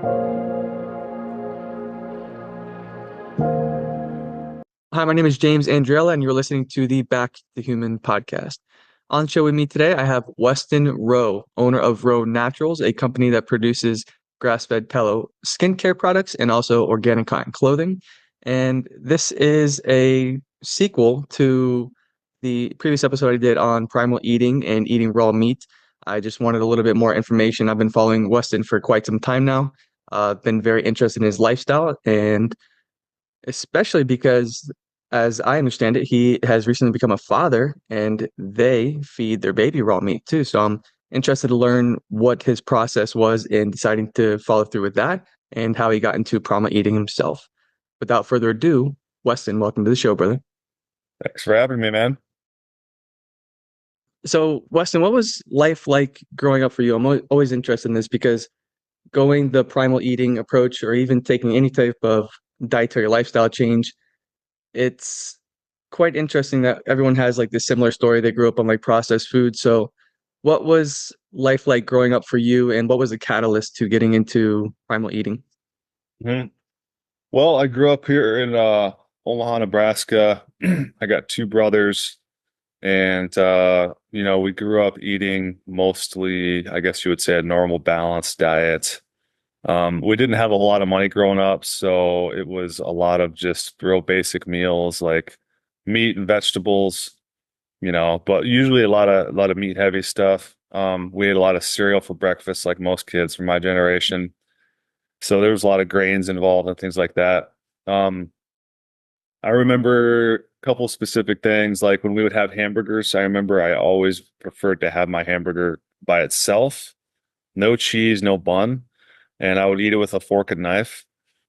Hi, my name is James Andriella, and you're listening to the Back to Human podcast. On the show with me today, I have Weston Rowe, owner of Rowe Naturals, a company that produces grass-fed tallow skincare products and also organic cotton clothing. And this is a sequel to the previous episode I did on primal eating and eating raw meat. I just wanted a little bit more information. I've been following Weston for quite some time now. Been very interested in his lifestyle, and especially because, as I understand it, he has recently become a father and they feed their baby raw meat too. So I'm interested to learn what his process was in deciding to follow through with that and how he got into primal eating himself. Without further ado, Weston, welcome to the show, brother. Thanks for having me, man. So, Weston, what was life like growing up for you? Always interested in this because going the primal eating approach or even taking any type of dietary lifestyle change, it's quite interesting that everyone has like this similar story. They grew up on like processed food. So, what was life like growing up for you, and what was the catalyst to getting into primal eating? Mhm. Well, I grew up here in Omaha, Nebraska. I got two brothers, and we grew up eating mostly, I guess you would say, a normal balanced diet. We didn't have a lot of money growing up, so it was a lot of just real basic meals like meat and vegetables, but usually a lot of meat heavy stuff. We ate a lot of cereal for breakfast, like most kids from my generation. So there was a lot of grains involved and things like that. Um, I remember a couple specific things, like when we would have hamburgers. I remember I always preferred to have my hamburger by itself, no cheese, no bun, and I would eat it with a fork and knife.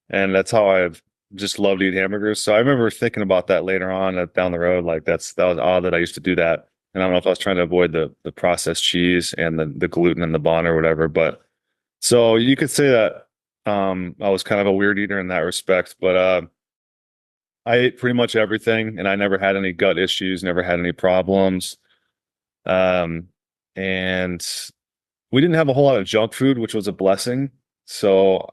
And that's how I've just loved to eat hamburgers. So I remember thinking about that later on down the road, like that was odd that I used to do that. And I don't know if I was trying to avoid the processed cheese and the gluten in the bun or whatever, but so you could say that I was kind of a weird eater in that respect, but I ate pretty much everything and I never had any gut issues, never had any problems. Um, and we didn't have a whole lot of junk food, which was a blessing. So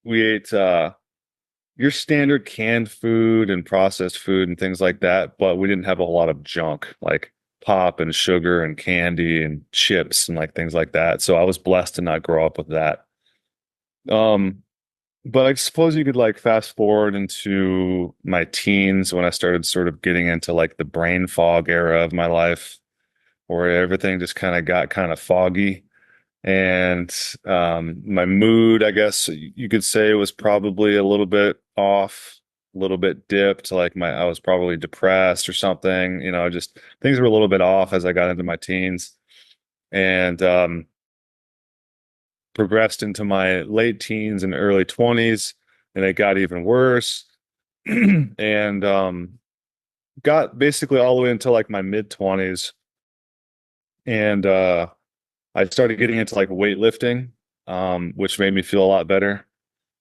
we ate your standard canned food and processed food and things like that, but we didn't have a whole lot of junk like pop and sugar and candy and chips and like things like that. So I was blessed to not grow up with that. Um, but I suppose you could like fast forward into my teens when I started sort of getting into like the brain fog era of my life, where everything just kind of got kind of foggy. And my mood, I guess you could say, was probably a little bit off, a little bit dipped. Like I was probably depressed or something. Just things were a little bit off as I got into my teens. And progressed into my late teens and early 20s, and it got even worse. And got basically all the way until like my mid 20s. And I started getting into like weightlifting, which made me feel a lot better.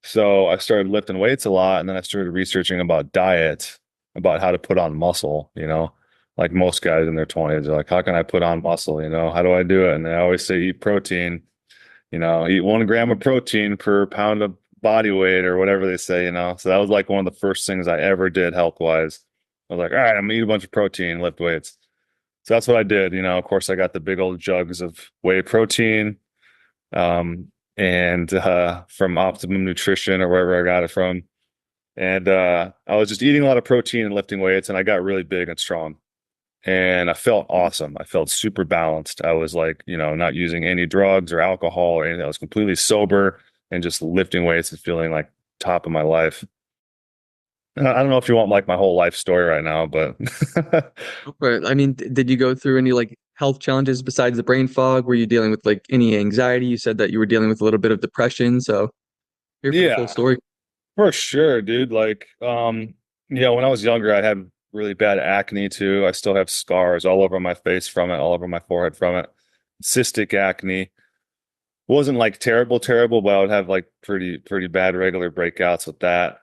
So I started lifting weights a lot, and then I started researching about diet, about how to put on muscle, like most guys in their 20s are like, how can I put on muscle? How do I do it? And they always say eat protein. Eat 1 gram of protein per pound of body weight or whatever they say. So that was like one of the first things I ever did health wise. I was like, all right, I'm gonna eat a bunch of protein, lift weights. So that's what I did. Of course, I got the big old jugs of whey protein, and from Optimum Nutrition or wherever I got it from. And I was just eating a lot of protein and lifting weights, and I got really big and strong. And I felt awesome. I felt super balanced. I was like, not using any drugs or alcohol or anything. I was completely sober and just lifting weights and feeling like top of my life. I don't know if you want like my whole life story right now, but But I mean, did you go through any like health challenges besides the brain fog? Were you dealing with like any anxiety? You said that you were dealing with a little bit of depression. So here for the full yeah, story. for sure, dude. Like, yeah, when I was younger, I had really bad acne too. I still have scars all over my face from it, all over my forehead from it. Cystic acne. Wasn't like terrible, terrible, but I would have like pretty bad regular breakouts with that.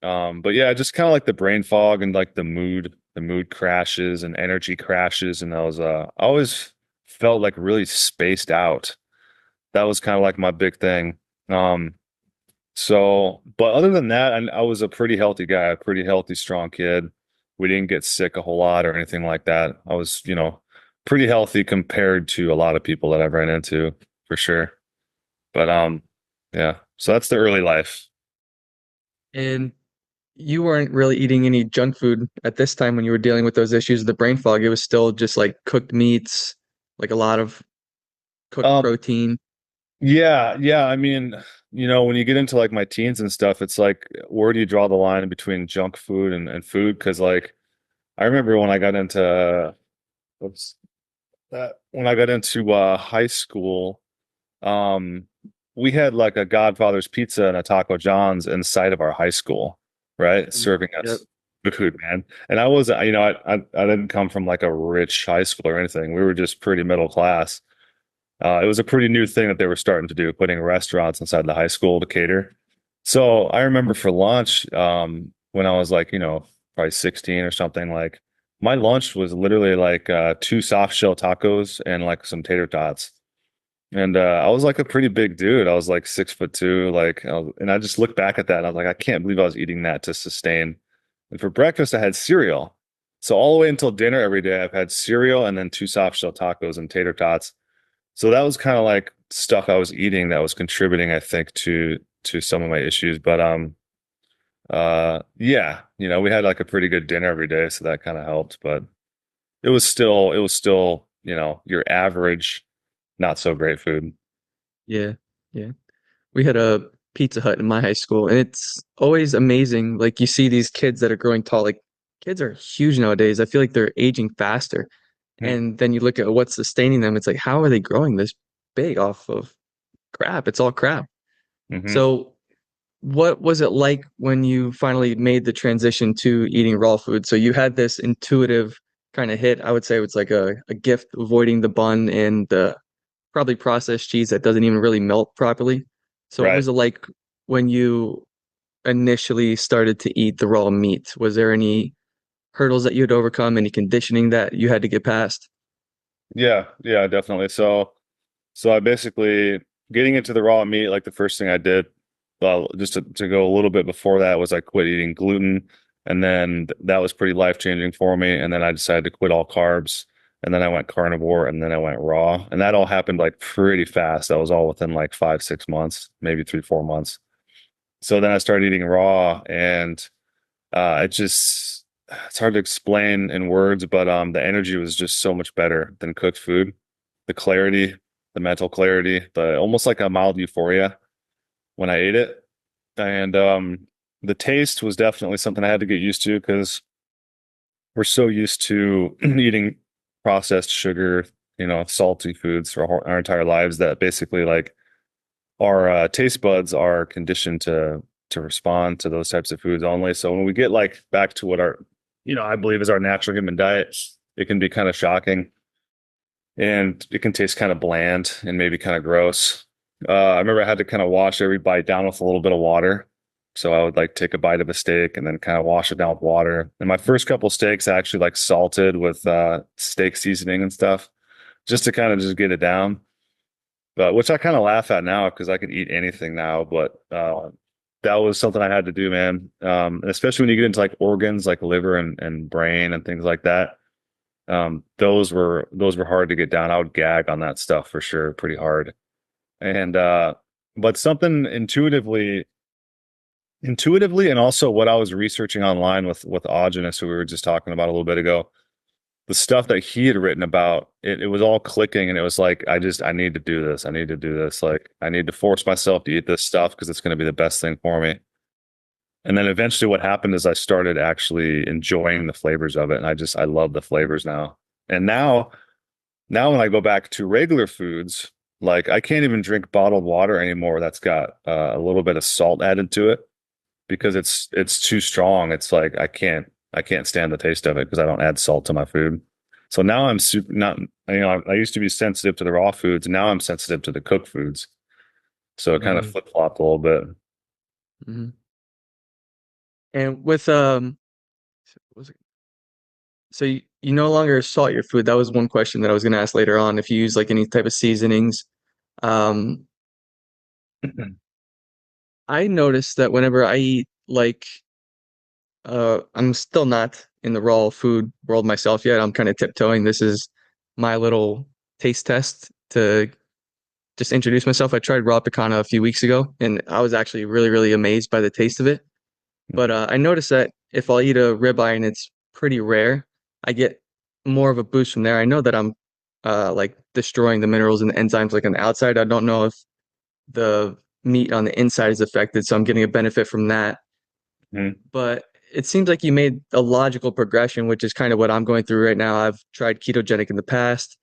But yeah, just kind of like the brain fog and like the mood crashes and energy crashes. And I always felt like really spaced out. That was kind of like my big thing. Um, So, but other than that, I was a pretty healthy guy, a pretty healthy, strong kid. We didn't get sick a whole lot or anything like that. I was, pretty healthy compared to a lot of people that I've ran into for sure. But yeah. So that's the early life. And you weren't really eating any junk food at this time when you were dealing with those issues of the brain fog. It was still just like cooked meats, like a lot of cooked Um, protein. yeah, yeah. I mean, when you get into like my teens and stuff, it's like, where do you draw the line between junk food and food? Because like, I remember when I got into, what's that? When I got into high school, um, we had like a Godfather's Pizza and a Taco John's inside of our high school, right? Serving Yep. us food, man. And I wasn't, I didn't come from like a rich high school or anything. We were just pretty middle class. It was a pretty new thing that they were starting to do, putting restaurants inside the high school to cater. So I remember for lunch, when I was like, probably 16 or something, like my lunch was literally like two soft shell tacos and like some tater tots. And I was like a pretty big dude. I was like 6'2", and I just look back at that and I was like, I can't believe I was eating that to sustain. And for breakfast, I had cereal. So all the way until dinner every day, I've had cereal and then two soft shell tacos and tater tots. So that was kind of like stuff I was eating that was contributing, I think, to some of my issues. But yeah, we had like a pretty good dinner every day, so that kind of helped. But it was still, your average, not so great food. Yeah. Yeah. We had a Pizza Hut in my high school, and it's always amazing. Like you see these kids that are growing tall. Like kids are huge nowadays. I feel like they're aging faster. And then you look at what's sustaining them. It's like, how are they growing this big off of crap? It's all crap. Mm-hmm. So, what was it like when you finally made the transition to eating raw food? So you had this intuitive kind of hit. I would say it was like a gift avoiding the bun and the probably processed cheese that doesn't even really melt properly. So what Right. was it like when you initially started to eat the raw meat? Was there any hurdles that you had to overcome, any conditioning that you had to get past? Yeah, yeah, definitely. So I basically getting into the raw meat, like the first thing I did, well, just to go a little bit before that was I quit eating gluten. And then that was pretty life-changing for me. And then I decided to quit all carbs. And then I went carnivore and then I went raw. And that all happened like pretty fast. That was all within like 5, 6 months, maybe 3, 4 months. So then I started eating raw and it's hard to explain in words, but the energy was just so much better than cooked food. The clarity, the mental clarity, the almost like a mild euphoria when I ate it. And the taste was definitely something I had to get used to because we're so used to eating processed sugar, salty foods for our entire lives that basically like our taste buds are conditioned to respond to those types of foods only. So when we get like back to what I believe is our natural human diet, it can be kind of shocking and it can taste kind of bland and maybe kind of gross. I remember I had to kind of wash every bite down with a little bit of water. So I would like take a bite of a steak and then kind of wash it down with water. And my first couple steaks I actually like salted with steak seasoning and stuff just to kind of just get it down. But which I kind of laugh at now because I can eat anything now. But that was something I had to do, man. And especially when you get into like organs like liver and brain and things like that. Those were hard to get down. I would gag on that stuff for sure, pretty hard. And but something intuitively, and also what I was researching online with Augenus, who we were just talking about a little bit ago, the stuff that he had written about, it was all clicking, and it was like, I need to do this. I need to do this. Like, I need to force myself to eat this stuff because it's going to be the best thing for me. And then eventually what happened is I started actually enjoying the flavors of it. And I love the flavors now. And now when I go back to regular foods, like I can't even drink bottled water anymore that's got a little bit of salt added to it because it's too strong. It's like I can't stand the taste of it because I don't add salt to my food. So now I'm super not, I used to be sensitive to the raw foods. Now I'm sensitive to the cooked foods. So it kind of Mm, flip-flopped a little bit. mhm. And with what was it? So you no longer salt your food. That was one question that I was going to ask later on. If you use like any type of seasonings, um, I noticed that whenever I eat like I'm still not in the raw food world myself yet. I'm kind of tiptoeing. This is my little taste test to just introduce myself. I tried raw picanha a few weeks ago, and I was actually really, really amazed by the taste of it. But I noticed that if I'll eat a ribeye and it's pretty rare, I get more of a boost from there. I know that I'm like destroying the minerals and the enzymes like on the outside. I don't know if the meat on the inside is affected, so I'm getting a benefit from that. Mhm. But it seems like you made a logical progression, which is kind of what I'm going through right now. I've tried ketogenic in the past,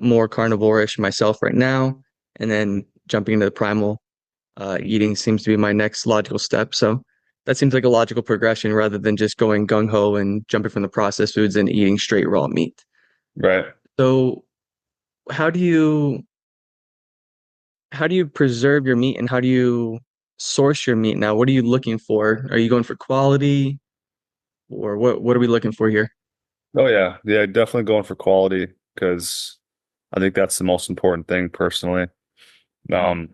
more carnivore-ish myself right now, and then jumping into the primal eating seems to be my next logical step. So that seems like a logical progression rather than just going gung-ho and jumping from the processed foods and eating straight raw meat. Right. So how do you how do you preserve your meat and how do you source your meat now? What are you looking for? Are you going for quality or what are we looking for here? Oh yeah. Yeah, definitely going for quality because I think that's the most important thing personally. Um,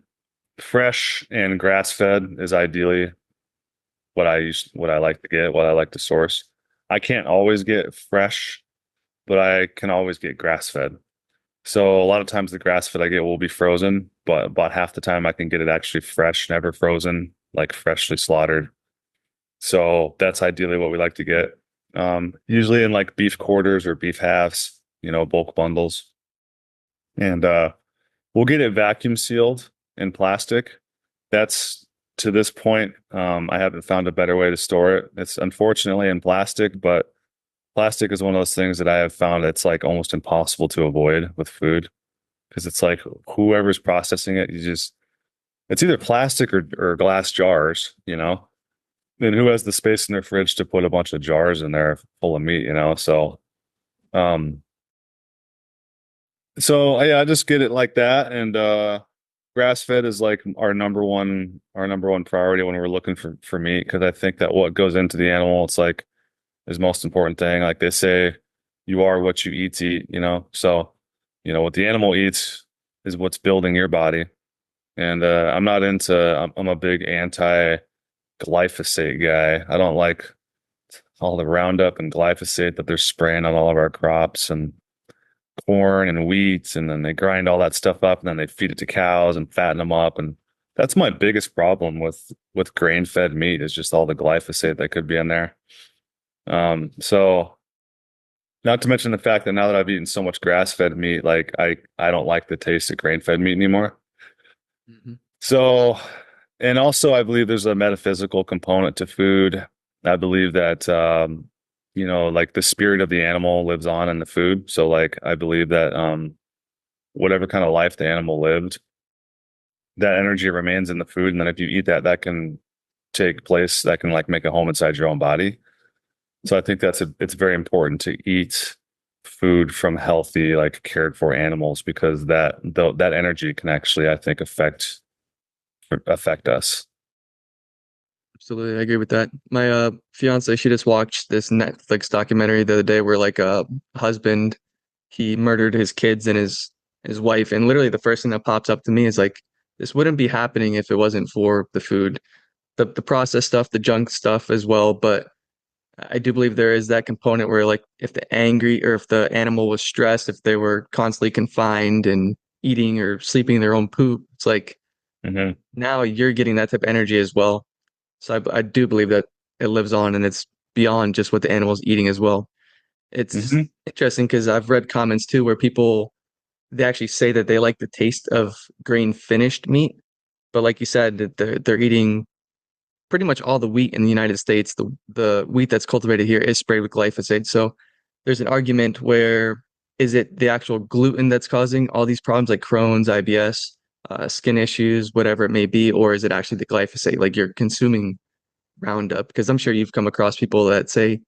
Fresh and grass-fed is ideally what I like to get, what I like to source. I can't always get fresh, but I can always get grass-fed. So a lot of times the grass-fed I get will be frozen, but about half the time I can get it actually fresh, never frozen, like freshly slaughtered. So that's ideally what we like to get. Usually in like beef quarters or beef halves, bulk bundles. And we'll get it vacuum sealed in plastic. That's to this point, I haven't found a better way to store it. It's unfortunately in plastic, but plastic is one of those things that I have found it's like almost impossible to avoid with food because it's like whoever's processing it, it's either plastic or glass jars. And who has the space in their fridge to put a bunch of jars in there full of meat? Um, so yeah, I just get it like that. And grass fed is like our number one priority when we're looking for meat because I think that what goes into the animal, it's like is most important thing. Like they say, you are what you eat. So, what the animal eats is what's building your body. And I'm not into, I'm a big anti glyphosate guy. I don't like all the Roundup and glyphosate that they're spraying on all of our crops and corn and wheat, and then they grind all that stuff up and then they feed it to cows and fatten them up. And that's my biggest problem with grain-fed meat is just all the glyphosate that could be in there. So not to mention the fact that now that I've eaten so much grass-fed meat, like I don't like the taste of grain-fed meat anymore. Mhm. So, and also I believe there's a metaphysical component to food. I believe that like the spirit of the animal lives on in the food. So like I believe that whatever kind of life the animal lived, that energy remains in the food. And then if you eat that, that can take place, that can like make a home inside your own body. So I think it's very important to eat food from healthy, like cared for animals because that energy can actually, I think, affect us. Absolutely, I agree with that. My fiance, she just watched this Netflix documentary the other day where like a husband he murdered his kids and his wife, and literally the first thing that pops up to me is like this wouldn't be happening if it wasn't for the food, the processed stuff, the junk stuff as well. But I do believe there is that component where like if the angry or if the animal was stressed, if they were constantly confined and eating or sleeping in their own poop, it's like Hmm. now you're getting that type of energy as well. So I do believe that it lives on and it's beyond just what the animal's eating as well. It's Hmm. interesting because I've read comments too where people they actually say that they like the taste of grain finished meat, but like you said, that they're eating pretty much all the wheat in the United States. The wheat that's cultivated here is sprayed with glyphosate. So there's an argument where is it the actual gluten that's causing all these problems like Crohn's, IBS, skin issues, whatever it may be, or is it actually the glyphosate? Like you're consuming Roundup, because I'm sure you've come across people that say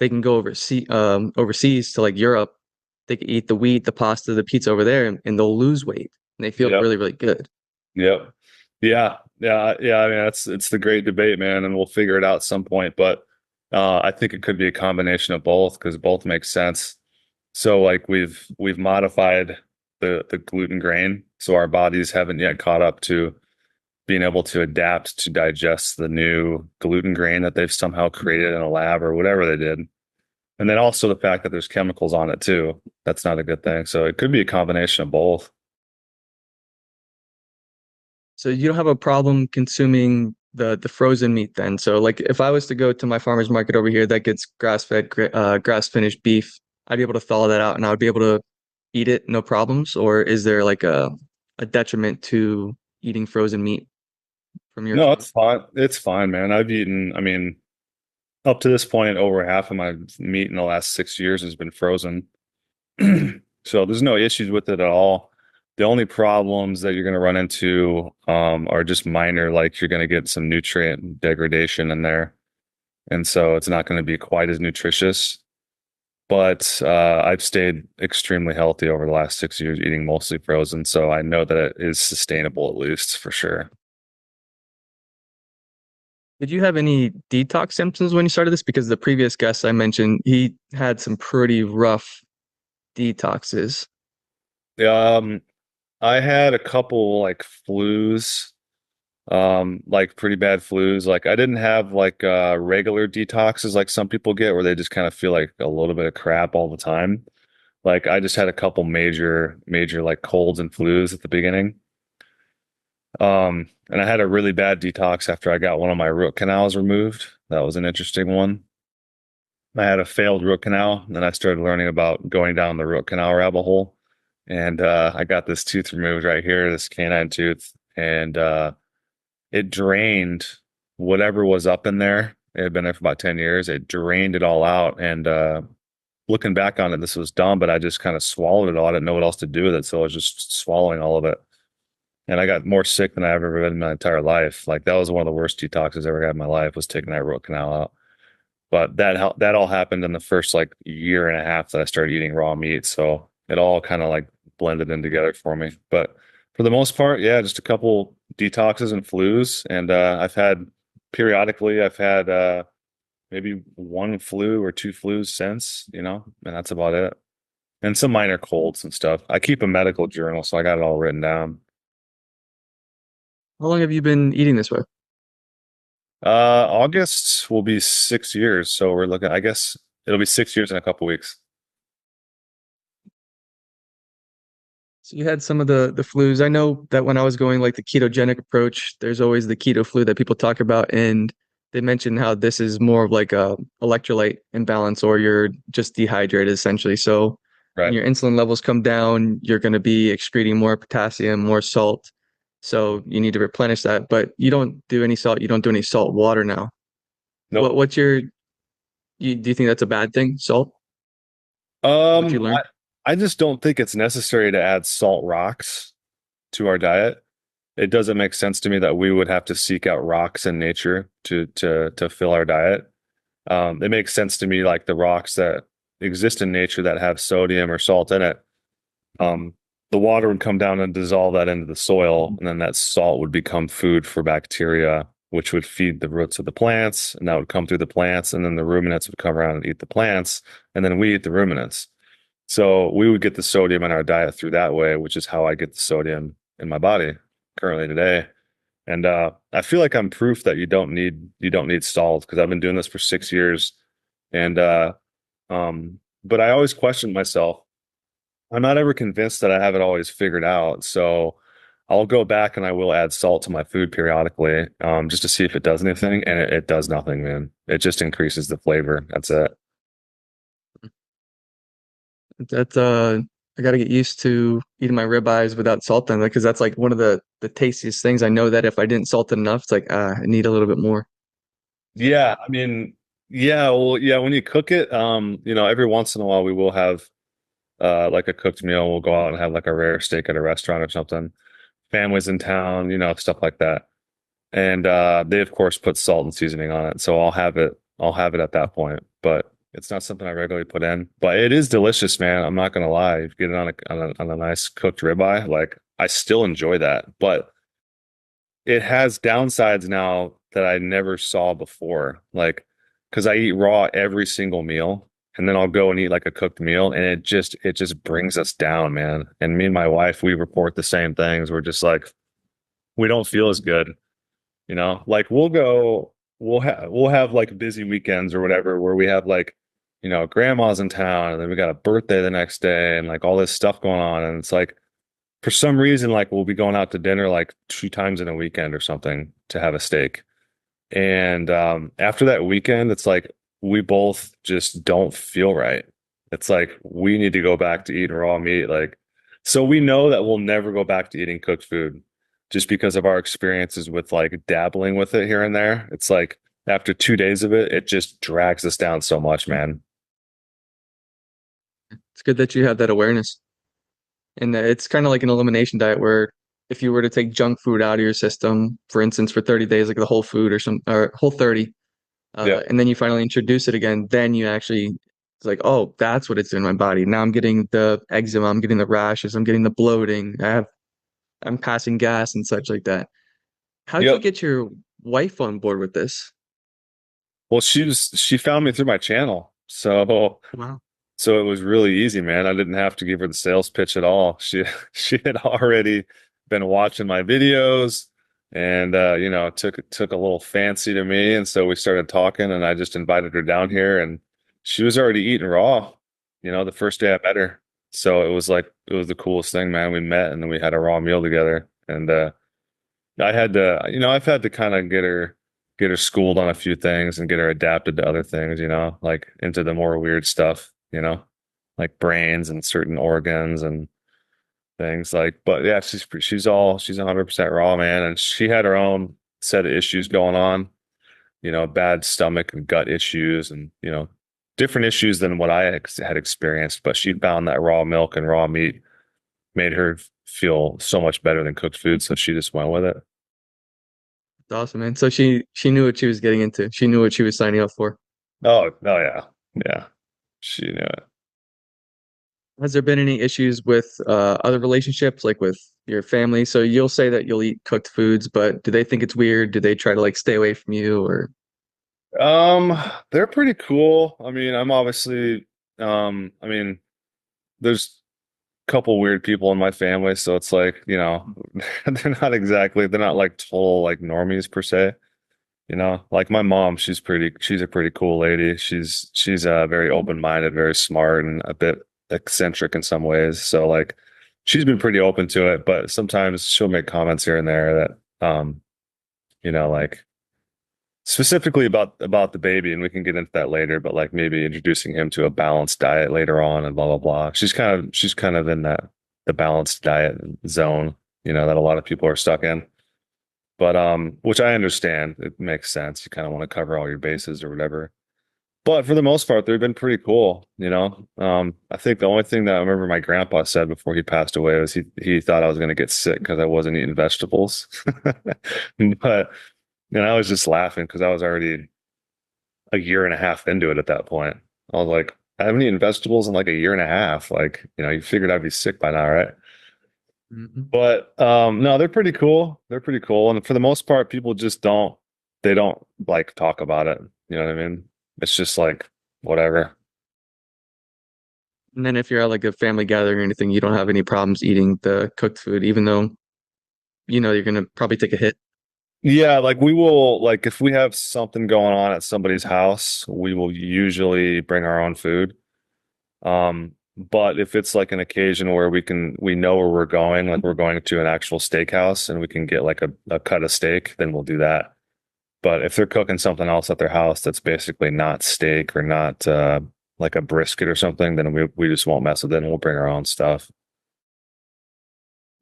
they can go overseas to like Europe, they can eat the wheat, the pasta, the pizza over there, and they'll lose weight and they feel Yep. really, really good. Yep. Yeah. Yeah. Yeah. I mean, it's the great debate, man, and we'll figure it out at some point. But I think it could be a combination of both because both make sense. So like we've modified the gluten grain, so our bodies haven't yet caught up to being able to adapt to digest the new gluten grain that they've somehow created in a lab or whatever they did. And then also the fact that there's chemicals on it too. That's not a good thing. So it could be a combination of both. So you don't have a problem consuming the frozen meat then. So like if I was to go to my farmer's market over here that gets grass-fed, grass finished beef, I'd be able to thaw that out and I would be able to eat it, no problems. Or is there like a detriment to eating frozen meat from your No, opinion? it's fine. It's fine, man. I've eaten, I mean, up to this point, over half of my meat in the last 6 years has been frozen. So there's no issues with it at all. The only problems that you're going to run into are just minor, like you're going to get some nutrient degradation in there. And so it's not going to be quite as nutritious. But I've stayed extremely healthy over the last 6 years, eating mostly frozen. So I know that it is sustainable, at least for sure. Did you have any detox symptoms when you started this? Because the previous guest I mentioned, he had some pretty rough detoxes. Um, I had a couple like flus, like pretty bad flus. Like I didn't have like regular detoxes like some people get where they just kind of feel like a little bit of crap all the time. Like I just had a couple major like colds and flus at the beginning. And I had a really bad detox after I got one of my root canals removed. That was an interesting one. I had a failed root canal, and then I started learning about going down the root canal rabbit hole. And I got this tooth removed right here, this canine tooth, and it drained whatever was up in there. It had been there for about 10 years. It drained it all out. And looking back on it, this was dumb, but I just kind of swallowed it all. I didn't know what else to do with it. So I was just swallowing all of it. And I got more sick than I've ever been in my entire life. Like that was one of the worst detoxes I ever had in my life was taking that root canal out. But that all happened in the first like year and a half that I started eating raw meat. So it all kind of like blended in together for me. But for the most part, yeah, just a couple detoxes and flus. And I've had maybe one flu or two flus since, and that's about it. And some minor colds and stuff. I keep a medical journal, so I got it all written down. How long have you been eating this way? August will be 6 years. So we're looking, I guess it'll be 6 years in a couple weeks. So you had some of the flus. I know that when I was going like the ketogenic approach, there's always the keto flu that people talk about, and they mention how this is more of like a electrolyte imbalance or you're just dehydrated essentially. So when Right. your insulin levels come down, you're going to be excreting more potassium, more salt. So you need to replenish that, but you don't do any salt. You don't do any salt water now. Nope. What's do you think that's a bad thing? Salt? What you Um, I, learned? I just don't think it's necessary to add salt rocks to our diet. It doesn't make sense to me that we would have to seek out rocks in nature to fill our diet. It makes sense to me like the rocks that exist in nature that have sodium or salt in it. Um, the water would come down and dissolve that into the soil, and then that salt would become food for bacteria, which would feed the roots of the plants, and that would come through the plants, and then the ruminants would come around and eat the plants, and then we eat the ruminants. So we would get the sodium in our diet through that way, which is how I get the sodium in my body currently today. And I feel like I'm proof that you don't need salt because I've been doing this for 6 years. And but I always question myself. I'm not ever convinced that I have it always figured out. So I'll go back and I will add salt to my food periodically, just to see if it does anything. And it does nothing, man. It just increases the flavor. That's it. That I got to get used to eating my ribeyes without salt on it because that's like one of the tastiest things. I know that if I didn't salt it enough, it's like I need a little bit more. Yeah, I mean, yeah, well, yeah, when you cook it, every once in a while we will have like a cooked meal. We'll go out and have like a rare steak at a restaurant or something. Families in town, stuff like that. And they of course put salt and seasoning on it. So I'll have it at that point. But it's not something I regularly put in. But it is delicious, man. I'm not gonna lie. If you get it on a nice cooked ribeye, like I still enjoy that. But it has downsides now that I never saw before. Like, because I eat raw every single meal, and then I'll go and eat like a cooked meal, and it just brings us down, man. And me and my wife, we report the same things. We're just like, we don't feel as good, you know? Like we'll have like busy weekends or whatever where we have like, grandma's in town and then we got a birthday the next day and like all this stuff going on. And it's like for some reason, like we'll be going out to dinner like 2 times in a weekend or something to have a steak. And after that weekend, it's like we both just don't feel right. It's like we need to go back to eating raw meat. Like, so we know that we'll never go back to eating cooked food just because of our experiences with like dabbling with it here and there. It's like after 2 days of it, it just drags us down so much, man. It's good that you have that awareness. And it's kind of like an elimination diet where if you were to take junk food out of your system, for instance, for 30 days, like the whole food or whole 30, Yeah. and then you finally introduce it again, then you actually, it's like, oh, that's what it's doing in my body. Now I'm getting the eczema, I'm getting the rashes, I'm getting the bloating, I'm passing gas and such like that. How did you Yep. get your wife on board with this? Well, she found me through my channel. Wow. So it was really easy, man. I didn't have to give her the sales pitch at all. She she had already been watching my videos and took a little fancy to me, and so we started talking and I just invited her down here and she was already eating raw, the first day I met her. So it was the coolest thing, man. We met and then we had a raw meal together and I've had to kind of get her schooled on a few things and get her adapted to other things, like into the more weird stuff, like brains and certain organs and things like, but yeah, she's 100% raw, man. And she had her own set of issues going on, bad stomach and gut issues and, different issues than what I had experienced. But she found that raw milk and raw meat made her feel so much better than cooked food. So she just went with it. It's awesome, man. So she knew what she was getting into. She knew what she was signing up for. Oh yeah. Yeah. She knew it. Has there been any issues with other relationships, like with your family? So you'll say that you'll eat cooked foods, but do they think it's weird? Do they try to like stay away from you or Um, they're pretty cool. I mean, I mean, there's a couple weird people in my family, so it's like, they're not like total like normies per se. Like my mom, she's a pretty cool lady. She's very open-minded, very smart, and a bit eccentric in some ways. So like, she's been pretty open to it, but sometimes she'll make comments here and there that, like specifically about the baby, and we can get into that later, but like maybe introducing him to a balanced diet later on and blah blah blah. She's kind of in that the balanced diet zone, that a lot of people are stuck in. But which I understand. It makes sense. You kind of want to cover all your bases or whatever. But for the most part, they've been pretty cool. I think the only thing that I remember my grandpa said before he passed away was he thought I was going to get sick because I wasn't eating vegetables. But I was just laughing because I was already a year and a half into it at that point. I was like, I haven't eaten vegetables in like a year and a half. Like, you figured I'd be sick by now, right? Mhm. But no, they're pretty cool. They're pretty cool. And for the most part, people just they don't like talk about it. You know what I mean? It's just like whatever. And then if you're at like a family gathering or anything, you don't have any problems eating the cooked food, even though you know you're gonna probably take a hit. Yeah, like we will like if we have something going on at somebody's house, we will usually bring our own food. But if it's like an occasion where we know where we're going, like we're going to an actual steakhouse and we can get like a cut of steak, then we'll do that. But if they're cooking something else at their house that's basically not steak or not like a brisket or something, then we just won't mess with it and we'll bring our own stuff.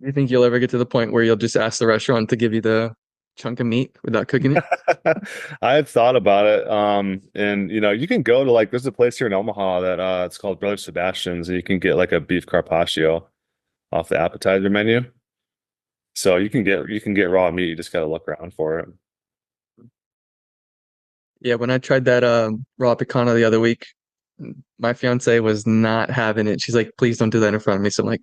Do you think you'll ever get to the point where you'll just ask the restaurant to give you the chunk of meat without cooking it? I had thought about it. And you can go to like there's a place here in Omaha that it's called Brother Sebastian's and you can get like a beef carpaccio off the appetizer menu. So you can get raw meat, you just gotta look around for it. Yeah, when I tried that raw picanha the other week, my fiance was not having it. She's like, "Please don't do that in front of me." So I'm like,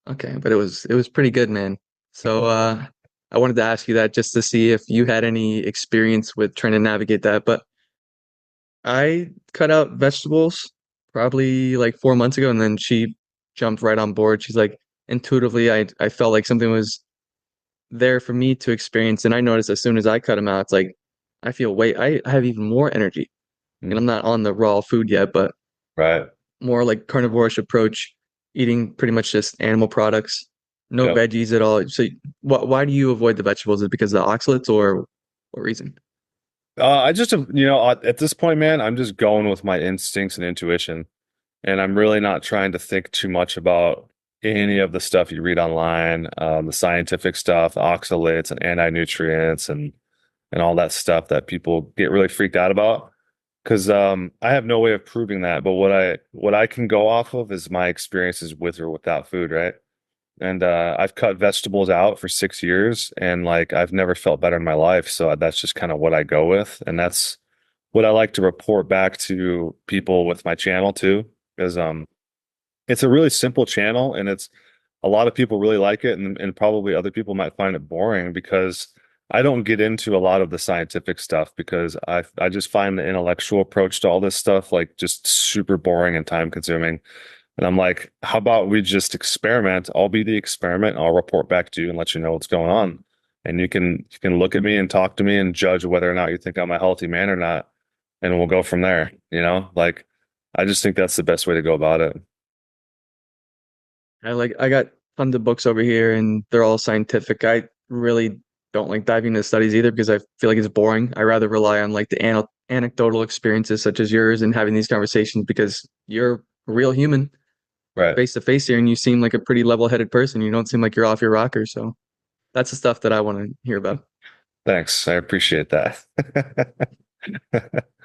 "Okay," but it was pretty good, man. So I wanted to ask you that just to see if you had any experience with trying to navigate that. But I cut out vegetables probably like 4 months ago, and then she jumped right on board. She's like, intuitively, I felt like something was there for me to experience. And I notice as soon as I cut them out, it's like I feel weight. I have even more energy. And I'm Mm, not on the raw food yet, but right. more like carnivorish approach, eating pretty much just animal products, no Yep. veggies at all. So why do you avoid the vegetables? Is it because of the oxalates or what reason? I just, at this point, man, I'm just going with my instincts and intuition. And I'm really not trying to think too much about any of the stuff you read online, the scientific stuff, oxalates and anti-nutrients and all that stuff that people get really freaked out about. Because I have no way of proving that, but what I can go off of is my experiences with or without food, right? And I've cut vegetables out for 6 years, and like I've never felt better in my life. So that's just kind of what I go with, and that's what I like to report back to people with my channel too, because it's a really simple channel, and it's a lot of people really like it, and probably other people might find it boring because I don't get into a lot of the scientific stuff because I just find the intellectual approach to all this stuff like just super boring and time consuming. And I'm like, how about we just experiment? I'll be the experiment. I'll report back to you and let you know what's going on. And you can look at me and talk to me and judge whether or not you think I'm a healthy man or not. And we'll go from there. Like I just think that's the best way to go about it. I got tons of books over here and they're all scientific. I really don't like diving into studies either because I feel like it's boring. I rather rely on like the anecdotal experiences such as yours and having these conversations because you're a real human Right. face to face here and you seem like a pretty level-headed person. You don't seem like you're off your rocker. So that's the stuff that I want to hear about. Thanks. I appreciate that.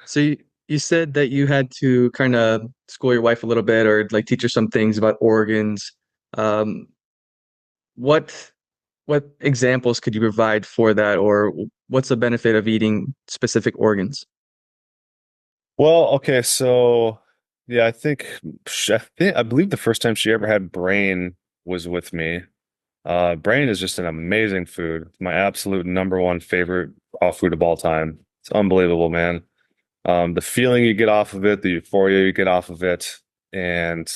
So you said that you had to kind of school your wife a little bit or like teach her some things about organs. Um, what what examples could you provide for that, or what's the benefit of eating specific organs? Well, okay, so yeah, I believe the first time she ever had brain was with me. Brain is just an amazing food. It's my absolute number one favorite raw food of all time. It's unbelievable, man. The feeling you get off of it, the euphoria you get off of it, and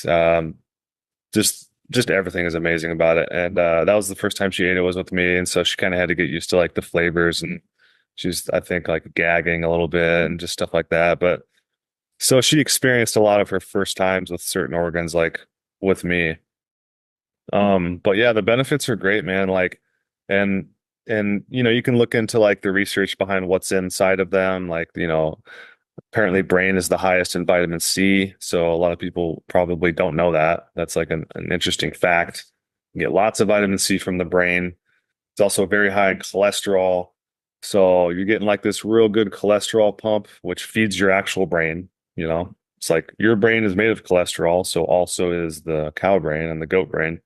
just everything is amazing about it. And that was the first time she ate it was with me, and so she kind of had to get used to like the flavors, and she's I think like gagging a little bit and just stuff like that. But so she experienced a lot of her first times with certain organs, like with me. But yeah, the benefits are great, man. Like, and you can look into like the research behind what's inside of them. Like, apparently brain is the highest in vitamin C. So a lot of people probably don't know that. That's like an interesting fact. You get lots of vitamin C from the brain. It's also very high in cholesterol. So you're getting like this real good cholesterol pump, which feeds your actual brain, you know. It's like your brain is made of cholesterol, so also is the cow brain and the goat brain.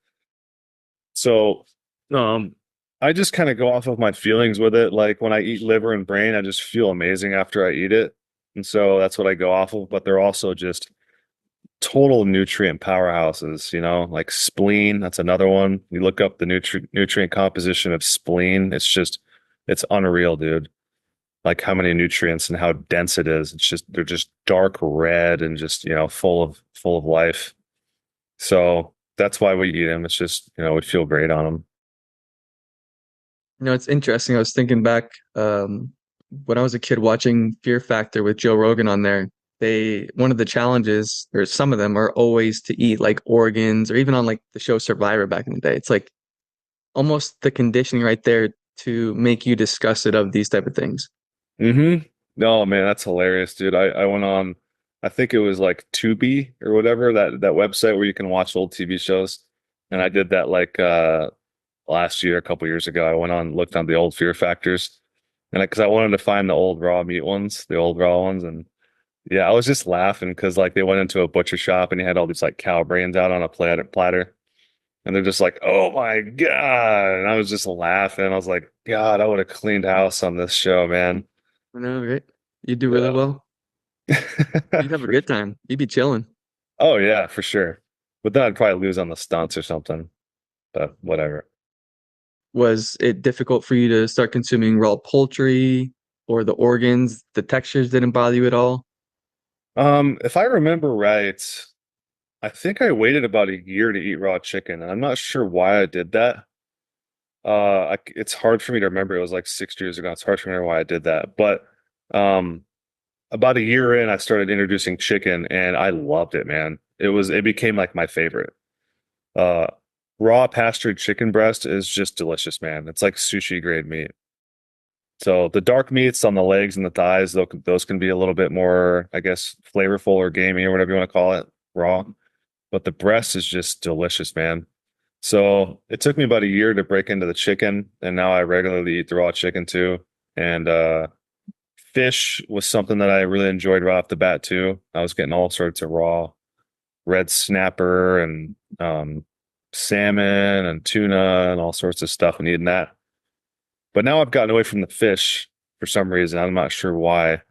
So, I just kind of go off of my feelings with it. Like when I eat liver and brain, I just feel amazing after I eat it. And so that's what I go off of. But they're also just total nutrient powerhouses, like spleen. That's another one. You look up the nutrient composition of spleen. It's unreal, dude. Like how many nutrients and how dense it is. They're just dark red and just, full of life. So that's why we eat them. It's just, we feel great on them. It's interesting. I was thinking back when I was a kid watching Fear Factor with Joe Rogan on there. One of the challenges, or some of them, are always to eat like organs, or even on like the show Survivor back in the day. It's like almost the conditioning right there to make you disgusted of these type of things. Mm-hmm. No, man, that's hilarious, dude. I went on, I think it was like Tubi or whatever, that website where you can watch old TV shows. And I did that like last year, a couple years ago. I went on, looked on the old Fear Factors, and because I wanted to find the old raw meat ones, the old raw ones, and yeah, I was just laughing because like they went into a butcher shop and he had all these like cow brains out on a platter, and they're just like, "Oh my God!" And I was just laughing. I was like, "God, I would have cleaned house on this show, man." I know, right? You do really Yeah. well. You'd have a For good sure. time. You'd be chilling. Oh yeah, for sure. But then I'd probably lose on the stunts or something. But whatever. Was it difficult for you to start consuming raw poultry or the organs? The textures didn't bother you at all? If I remember right, I think I waited about a year to eat raw chicken, and I'm not sure why I did that. It's hard for me to remember. It was like 6 years ago. It's hard to remember why I did that. But um, about a year in, I started introducing chicken, and I loved it, man. It became like my favorite. Uh, Raw pastured chicken breast is just delicious, man. It's like sushi grade meat. So the dark meats on the legs and the thighs, those can be a little bit more, I guess, flavorful or gamey or whatever you want to call it, raw. But the breast is just delicious, man. So it took me about a year to break into the chicken, and now I regularly eat the raw chicken too. And fish was something that I really enjoyed right off the bat too. I was getting all sorts of raw red snapper and salmon and tuna and all sorts of stuff and eating that. But now I've gotten away from the fish for some reason. I'm not sure why.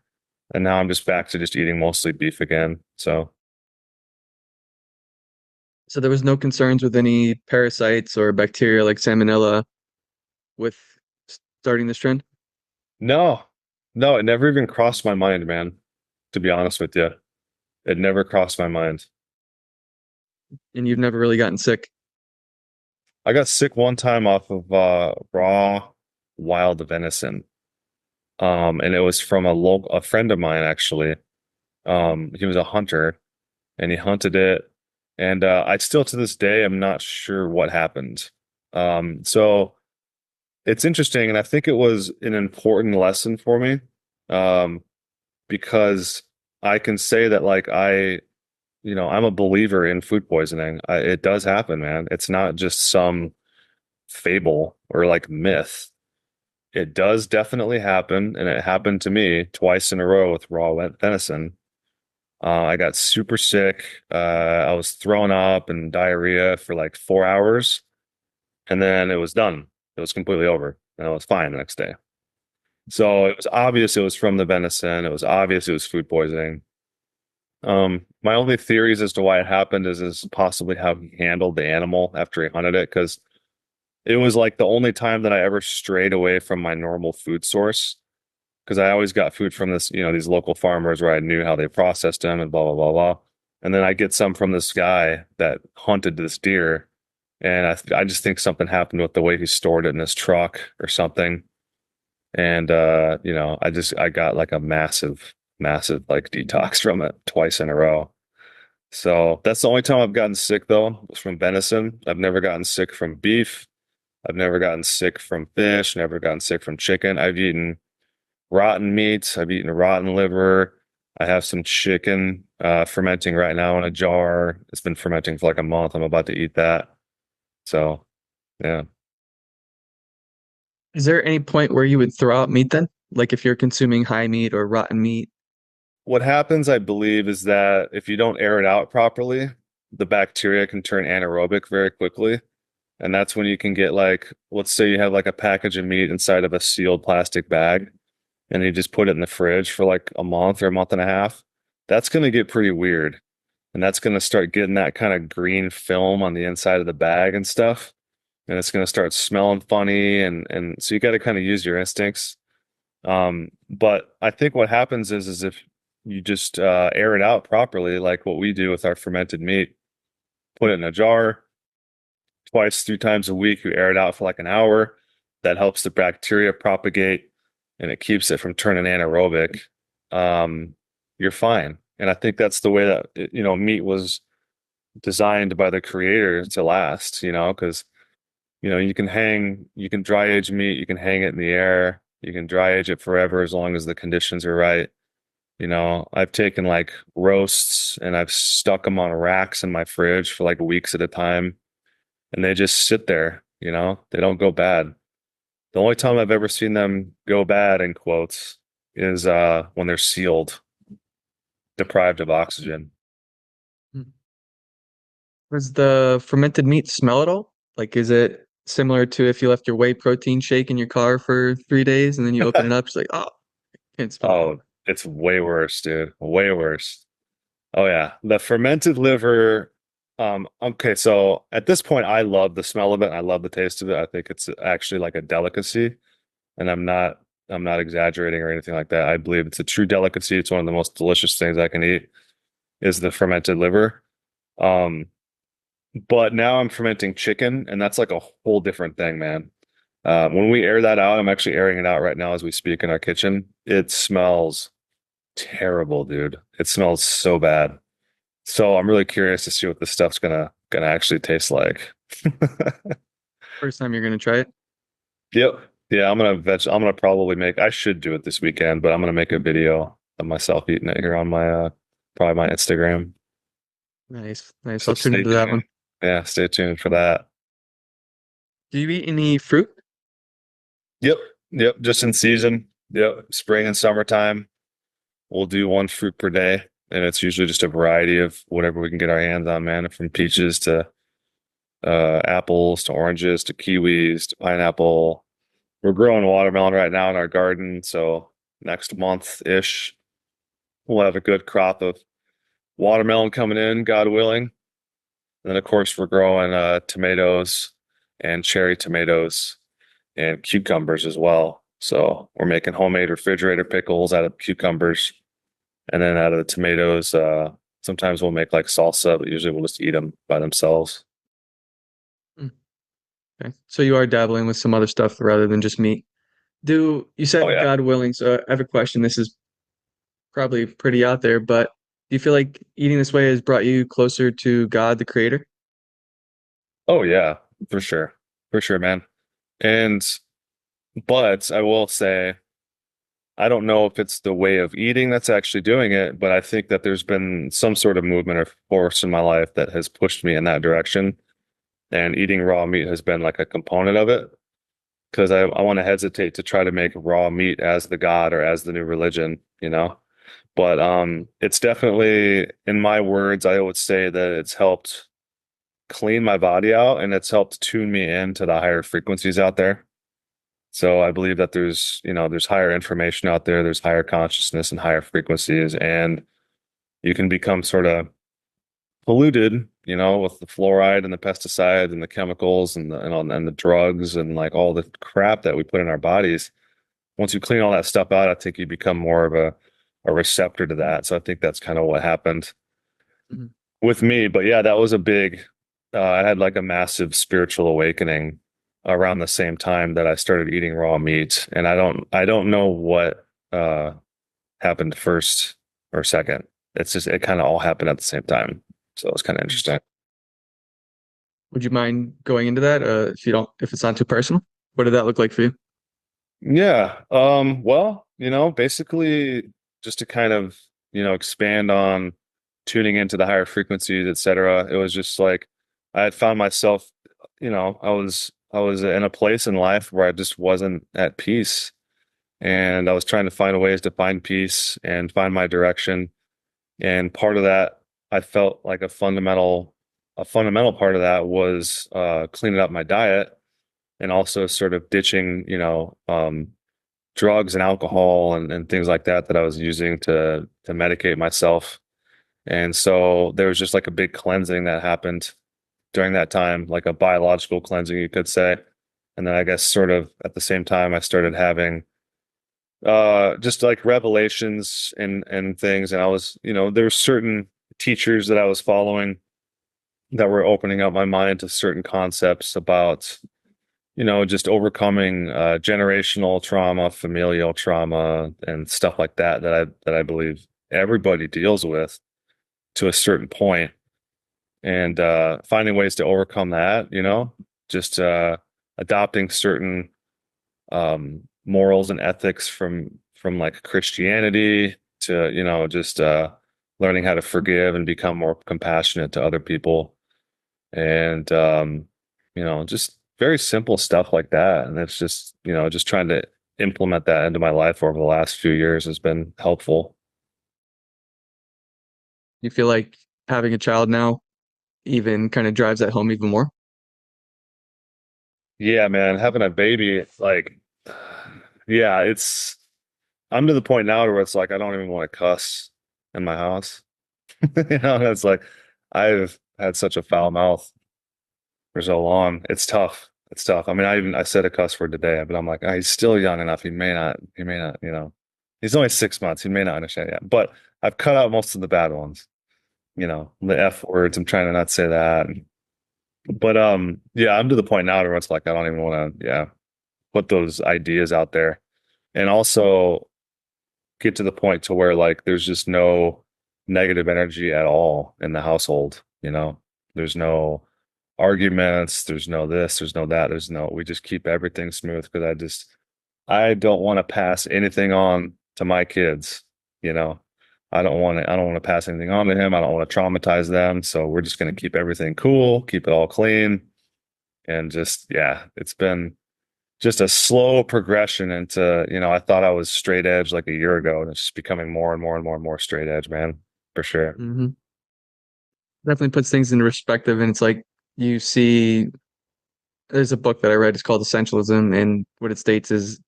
And now I'm just back to just eating mostly beef again. So So there was no concerns with any parasites or bacteria like salmonella with starting this trend, no, no, it never even crossed my mind, man. To be honest with you, it never crossed my mind. and you've never really gotten sick. I got sick one time off of raw wild venison. And it was from a friend of mine actually. He was a hunter and he hunted it. And I still to this day am not sure what happened. So it's interesting, and I think it was an important lesson for me. Um, because I can say that like I'm a believer in food poisoning. It does happen, man. It's not just some fable or like myth. It does definitely happen, and it happened to me twice in a row with raw venison. I got super sick. I was throwing up and diarrhea for like 4 hours, and then it was done. It was completely over, and I was fine the next day. So it was obvious it was from the venison. It was obvious it was food poisoning. My only theories as to why it happened is possibly how he handled the animal after he hunted it, because it was like the only time that I ever strayed away from my normal food source. Because I always got food from these local farmers where I knew how they processed them and blah blah blah blah. And then I get some from this guy that hunted this deer, and I just think something happened with the way he stored it in his truck or something. And I got like a massive like detox from it twice in a row. So that's the only time I've gotten sick though, was from venison. I've never gotten sick from beef. I've never gotten sick from fish, never gotten sick from chicken. I've eaten rotten meats. I've eaten rotten liver. I have some chicken fermenting right now in a jar. It's been fermenting for like a month. I'm about to eat that. So, yeah. Is there any point where you would throw out meat then? Like if you're consuming high meat or rotten meat? What happens, I believe, is that if you don't air it out properly, the bacteria can turn anaerobic very quickly. And that's when you can get like, let's say you have like a package of meat inside of a sealed plastic bag, and you just put it in the fridge for like a month or a month and a half. That's going to get pretty weird. And that's going to start getting that kind of green film on the inside of the bag and stuff. And it's going to start smelling funny. And so you got to kind of use your instincts. But I think what happens is if you just air it out properly, like what we do with our fermented meat, put it in a jar twice, 3 times a week, you air it out for like an hour. That helps the bacteria propagate and it keeps it from turning anaerobic. Um, you're fine. And I think that's the way that, meat was designed by the creator to last, because, you can dry age meat, you can hang it in the air, you can dry age it forever as long as the conditions are right. I've taken like roasts and I've stuck them on racks in my fridge for like weeks at a time, and they just sit there, they don't go bad. The only time I've ever seen them go bad, in quotes, is when they're sealed, deprived of oxygen. Hmm. Does the fermented meat smell at all? Like, is it similar to if you left your whey protein shake in your car for 3 days and then you open it up, it's like, oh, can't smell Oh, it's way worse, dude. Way worse. Oh yeah. The fermented liver. Okay, so at this point I love the smell of it. I love the taste of it. I think it's actually like a delicacy. And I'm not exaggerating or anything like that. I believe it's a true delicacy. It's one of the most delicious things I can eat is the fermented liver. Um, but now I'm fermenting chicken, and that's like a whole different thing, man. When we air that out, I'm actually airing it out right now as we speak in our kitchen. It smells terrible, dude. It smells so bad. So I'm really curious to see what this stuff's gonna actually taste like. First time you're gonna try it? Yep. Yeah, I'm gonna probably make I should do it this weekend, but I'm gonna make a video of myself eating it here on my probably my Instagram. Nice, nice. So I'll tune stay into that tuned. one. Yeah, stay tuned for that. Do you eat any fruit? Yep. Yep. Just in season. Yep. Spring and summertime. We'll do one fruit per day. And it's usually just a variety of whatever we can get our hands on, man, from peaches to apples to oranges to kiwis to pineapple. We're growing watermelon right now in our garden, so next month-ish we'll have a good crop of watermelon coming in, God willing. And then of course we're growing tomatoes and cherry tomatoes and cucumbers as well. So we're making homemade refrigerator pickles out of cucumbers, and then out of the tomatoes, sometimes we'll make like salsa, but usually we'll just eat them by themselves. Mm, okay. So you are dabbling with some other stuff rather than just meat. Do you Oh said yeah. God willing, so I have a question. This is probably pretty out there, but do you feel like eating this way has brought you closer to God, the creator? Oh yeah, for sure. For sure, man. And but I will say I don't know if it's the way of eating that's actually doing it, but I think that there's been some sort of movement or force in my life that has pushed me in that direction. And eating raw meat has been like a component of it because I want to hesitate to try to make raw meat as the God or as the new religion, you know? But it's definitely, in my words, I would say that it's helped clean my body out and it's helped tune me into the higher frequencies out there. So I believe that there's higher information out there, there's higher consciousness and higher frequencies, and you can become sort of polluted, with the fluoride and the pesticides and the chemicals and the drugs and like all the crap that we put in our bodies. Once you clean all that stuff out, I think you become more of a receptor to that. So I think that's kind of what happened Mhm. with me. But yeah, that was a big, I had like a massive spiritual awakening around the same time that I started eating raw meat. And I don't know what happened first or second. It kind of all happened at the same time. So it was kind of interesting. Would you mind going into that, if it's not too personal? What did that look like for you? Yeah. Well, basically just to kind of, expand on tuning into the higher frequencies, et cetera. It was just like I had found myself, I was in a place in life where I just wasn't at peace. And I was trying to find ways to find peace and find my direction. And part of that, I felt like a fundamental part of that was cleaning up my diet and also sort of ditching, drugs and alcohol and things like that I was using to medicate myself. And so there was just like a big cleansing that happened during that time, like a biological cleansing, you could say. And then I guess sort of at the same time, I started having just like revelations and things. And I was, there were certain teachers that I was following that were opening up my mind to certain concepts about just overcoming generational trauma, familial trauma, and stuff like that I believe everybody deals with to a certain point, and finding ways to overcome that, just adopting certain morals and ethics from like Christianity to, just learning how to forgive and become more compassionate to other people and just very simple stuff like that. And it's just, just trying to implement that into my life over the last few years has been helpful. You feel like having a child now even kind of drives that home even more? Yeah, man, having a baby, like, yeah, I'm to the point now where it's like I don't even want to cuss in my house. It's like I've had such a foul mouth for so long. It's tough. It's tough. I mean, I said a cuss word today, but I'm like, he's still young enough. He may not, he's only 6 months. He may not understand yet. But I've cut out most of the bad ones, the F words. I'm trying to not say that. But yeah, I'm to the point now where it's like I don't even want to, yeah. put those ideas out there, and also get to the point to where like there's just no negative energy at all in the household, you know. There's no arguments, there's no this, there's no that, there's no, we just keep everything smooth because I don't want to pass anything on to my kids, you know. I don't want to pass anything on to him. I don't want to traumatize them. So we're just going to keep everything cool, keep it all clean, and just yeah, it's been just a slow progression into, you know, I thought I was straight edge like a year ago, and it's just becoming more and more and more and more straight edge, man, for sure. Hmm. Definitely puts things into perspective, and it's like you see. There's a book that I read. It's called Essentialism, and what it states is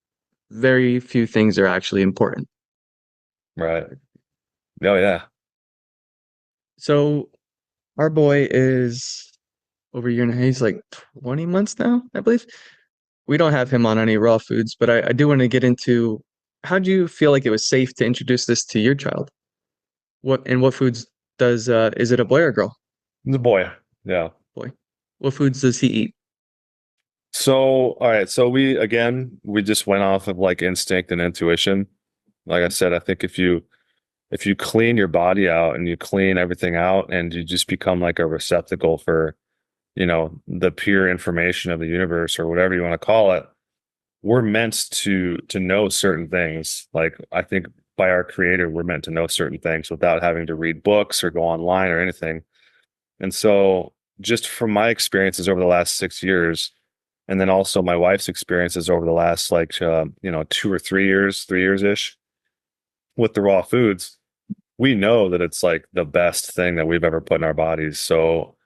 very few things are actually important. Right. Oh yeah. So our boy is over a year and a half. He's like 20 months now, I believe. We don't have him on any raw foods, but I do want to get into how do you feel like it was safe to introduce this to your child? What foods does is it a boy or a girl? The boy. Yeah. Boy. What foods does he eat? So, all right. So we just went off of like instinct and intuition. Like I said, I think if you clean your body out and you clean everything out and you just become like a receptacle for, you know, the pure information of the universe or whatever you want to call it, we're meant to know certain things. Like I think by our creator, we're meant to know certain things without having to read books or go online or anything. And so just from my experiences over the last 6 years, and then also my wife's experiences over the last like you know, 2 or 3 years, 3 years ish with the raw foods, we know that it's like the best thing that we've ever put in our bodies. So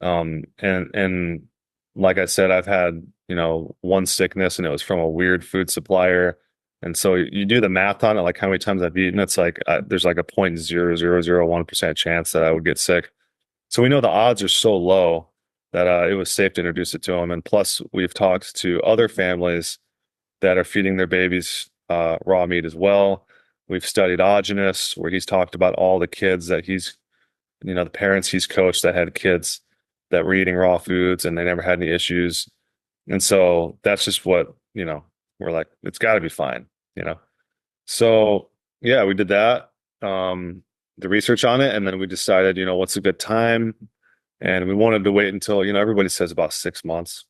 and like I said, I've had, you know, one sickness and it was from a weird food supplier. And so you do the math on it, like how many times I've eaten, it's like there's like a 0.0001% chance that I would get sick. So we know the odds are so low that it was safe to introduce it to him. And plus, we've talked to other families that are feeding their babies raw meat as well. We've studied Ogenus, where he's talked about all the kids that he's, you know, the parents he's coached that had kids that were eating raw foods and they never had any issues. And so that's just what, you know, we're like, it's got to be fine, you know? So yeah, we did that, the research on it. And then we decided, you know, what's a good time? And we wanted to wait until, you know, everybody says about 6 months,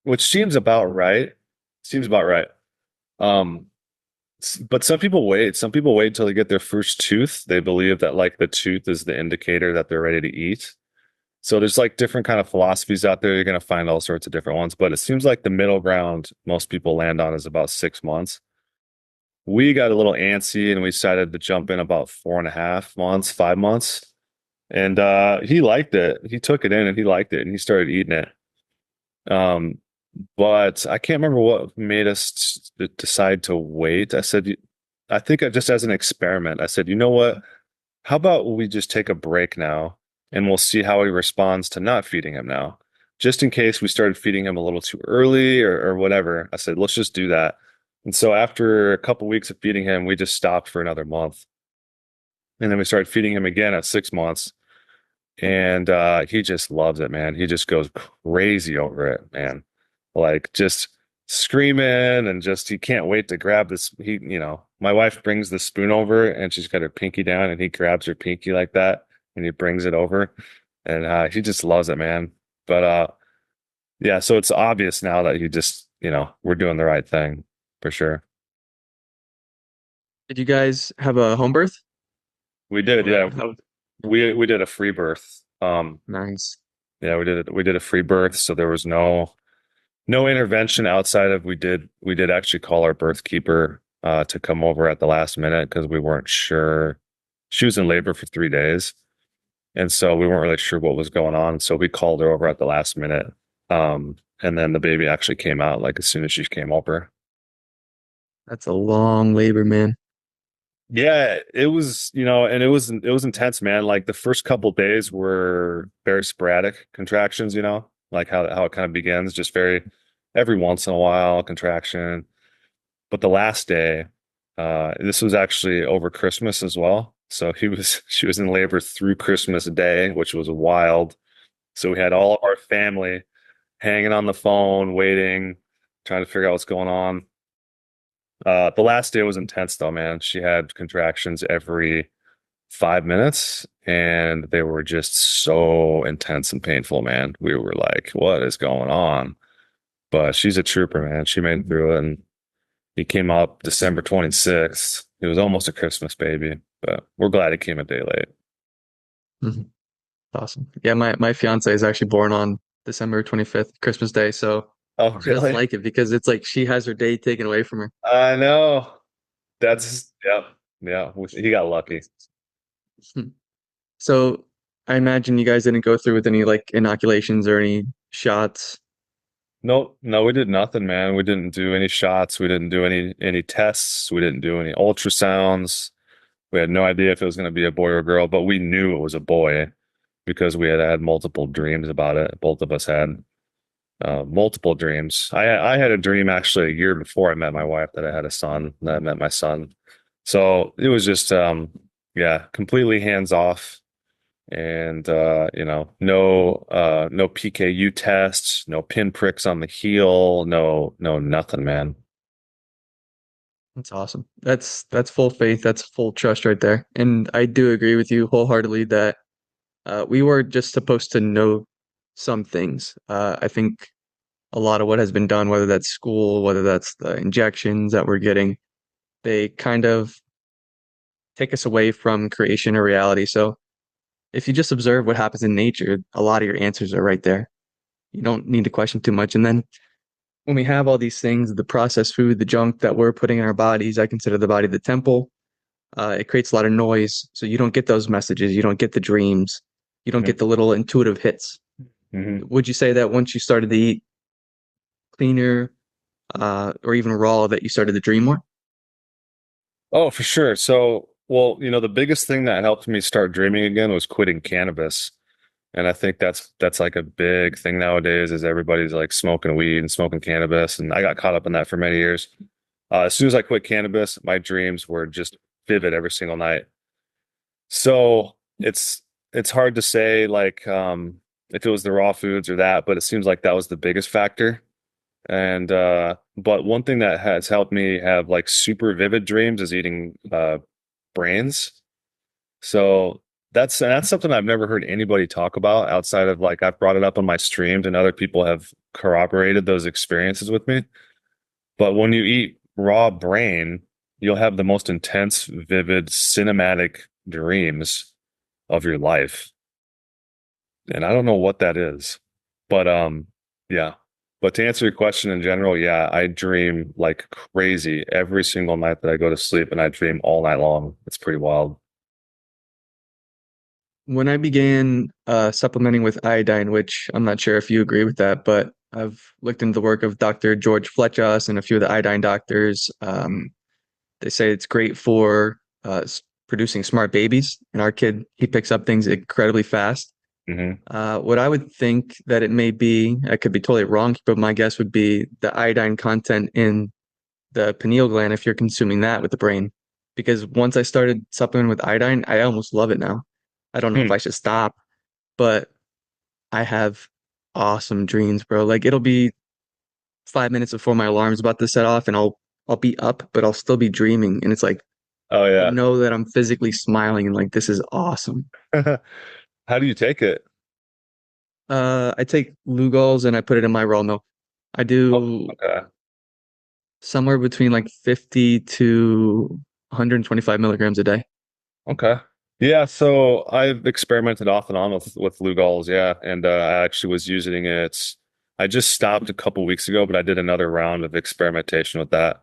which seems about right. Seems about right. Um, but some people wait. Some people wait until they get their first tooth. They believe that like the tooth is the indicator that they're ready to eat. So there's like different kind of philosophies out there. You're going to find all sorts of different ones, but it seems like the middle ground most people land on is about 6 months. We got a little antsy and we decided to jump in about 4.5 months, 5 months. And he liked it. He took it in and he liked it and he started eating it. Um, but I can't remember what made us decide to wait. I said, I think just as an experiment, I said, you know what? How about we just take a break now and we'll see how he responds to not feeding him now? Just in case we started feeding him a little too early or whatever. I said, let's just do that. And so after a couple weeks of feeding him, we just stopped for another month. And then we started feeding him again at 6 months. And he just loves it, man. He just goes crazy over it, man. Like just screaming and just he can't wait to grab this. He, you know, my wife brings the spoon over and she's got her pinky down and he grabs her pinky like that and he brings it over and he just loves it, man. But yeah, so it's obvious now that he just, you know, we're doing the right thing for sure. Did you guys have a home birth? We did, yeah. How- We did a free birth. Nice. Yeah, we did a free birth, so there was no intervention outside of we did actually call our birth keeper to come over at the last minute because we weren't sure. She was in labor for 3 days, and so we weren't really sure what was going on. So we called her over at the last minute, and then the baby actually came out like as soon as she came over. That's a long labor, man. Yeah, it was, you know, and it was intense, man. Like the first couple days were very sporadic contractions, you know, like how it kind of begins, just very every once in a while contraction. But the last day, this was actually over Christmas as well. So she was in labor through Christmas Day, which was wild. So we had all of our family hanging on the phone, waiting. trying to figure out what's going on. The last day was intense though, man. She had contractions every 5 minutes, and they were just so intense and painful, man. We were like, what is going on? But she's a trooper, man. She made it through it, and he came up December 26th. It was almost a Christmas baby, but we're glad it came a day late. Mhm. Awesome. Yeah, my fiance is actually born on December 25th, Christmas Day, so Oh, she doesn't really? like it because it's like she has her day taken away from her. I know. That's, yeah, yeah. He got lucky. Hmm. So I imagine you guys didn't go through with any like inoculations or any shots. No, no, we did nothing, man. We didn't do any shots. We didn't do any tests. We didn't do any ultrasounds. We had no idea if it was going to be a boy or a girl, but we knew it was a boy because we had had multiple dreams about it. Both of us had multiple dreams. I had a dream actually a year before I met my wife that I had a son, that I met my son. So it was just yeah, completely hands off. And no PKU tests, no pinpricks on the heel, no nothing, man. That's awesome. That's full faith. That's full trust right there. And I do agree with you wholeheartedly that we were just supposed to know some things. I think a lot of what has been done, whether that's school, whether that's the injections that we're getting, they kind of take us away from creation or reality. So if you just observe what happens in nature, a lot of your answers are right there. You don't need to question too much. And then when we have all these things, the processed food, the junk that we're putting in our bodies, I consider the body the temple. It creates a lot of noise. So you don't get those messages. You don't get the dreams. You don't get the little intuitive hits. Mm-hmm. Would you say that once you started to eat cleaner, or even raw, that you started to dream more? Oh, for sure. So, well, the biggest thing that helped me start dreaming again was quitting cannabis. And I think that's like a big thing nowadays is everybody's like smoking weed and smoking cannabis. And I got caught up in that for many years. As soon as I quit cannabis, my dreams were just vivid every single night. So it's hard to say like if it was the raw foods or that, but it seems like that was the biggest factor. And but one thing that has helped me have like super vivid dreams is eating brains. So that's something I've never heard anybody talk about outside of like I've brought it up on my streams and other people have corroborated those experiences with me. But when you eat raw brain, you'll have the most intense, vivid, cinematic dreams of your life. And I don't know what that is. But yeah. But to answer your question in general, yeah, I dream like crazy every single night that I go to sleep and I dream all night long. It's pretty wild. When I began supplementing with iodine, which I'm not sure if you agree with that, but I've looked into the work of Dr. George Fletchus and a few of the iodine doctors. They say it's great for producing smart babies. And our kid, he picks up things incredibly fast. Hmm. What I would think that it may be, I could be totally wrong, but my guess would be the iodine content in the pineal gland if you're consuming that with the brain. Because once I started supplementing with iodine, I almost love it now. I don't know if Hmm. I should stop, but I have awesome dreams, bro. Like it'll be 5 minutes before my alarm's about to set off and I'll be up, but I'll still be dreaming. And it's like Oh I yeah. know that I'm physically smiling and like this is awesome. How do you take it? I take Lugol's and I put it in my raw milk. I Oh, do okay. somewhere between like 50 to 125 milligrams a day. Okay. Yeah, so I've experimented off and on with Lugol's, yeah, and I actually was using it. I just stopped a couple weeks ago, but I did another round of experimentation with that,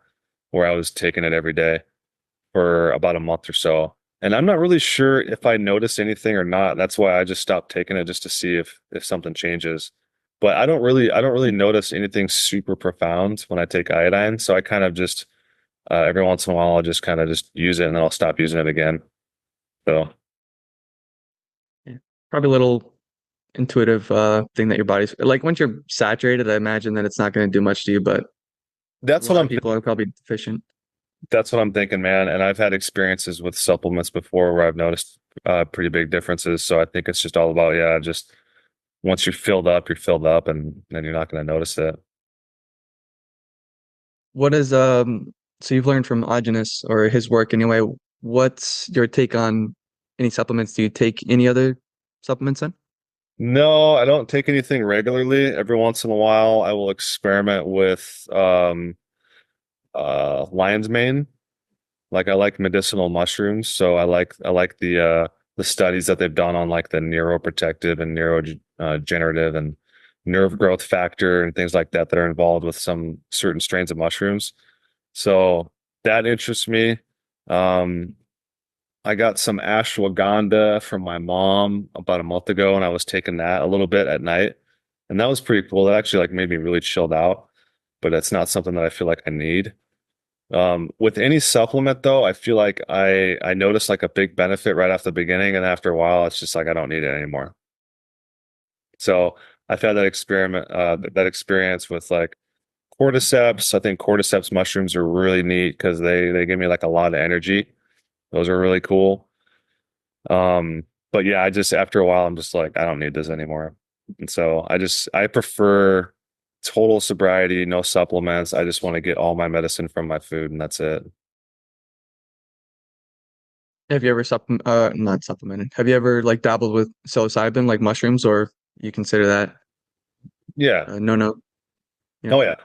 where I was taking it every day for about a month or so. And I'm not really sure if I noticed anything or not. That's why I just stopped taking it just to see if something changes. But I don't really notice anything super profound when I take iodine. So I kind of just every once in a while I'll just kind of just use it and then I'll stop using it again. So Yeah. Probably a little intuitive thing that your body's like once you're saturated, I imagine that it's not going to do much to you, but a that's what lot of I'm people are probably deficient. that's what I'm thinking, man. And I've had experiences with supplements before where I've noticed pretty big differences. So I think it's just all about, yeah, just once you're filled up, and then you're not going to notice it. What is so you've learned from Agenus or his work anyway. What's your take on any supplements? Do you take any other supplements then? No, I don't take anything regularly. Every once in a while, I will experiment with lion's mane. Like I like medicinal mushrooms, so I like the studies that they've done on like the neuroprotective and neurogenerative and nerve growth factor and things like that that are involved with some certain strains of mushrooms. So that interests me. Um, I got some ashwagandha from my mom about a month ago, and I was taking that a little bit at night, and that was pretty cool. That actually like made me really chilled out, but it's not something that I feel like I need. With any supplement though, I feel like I notice like a big benefit right off the beginning, and after a while, it's just like I don't need it anymore. So I've had that experience with like cordyceps. I think cordyceps mushrooms are really neat because they give me like a lot of energy. Those are really cool. But yeah, I just after a while, I'm just like I don't need this anymore, and so I prefer total sobriety, no supplements. I just want to get all my medicine from my food, and that's it. Have you ever not supplemented? Have you ever like dabbled with psilocybin, like mushrooms, or you consider that Yeah. no, no? Yeah. Oh yeah.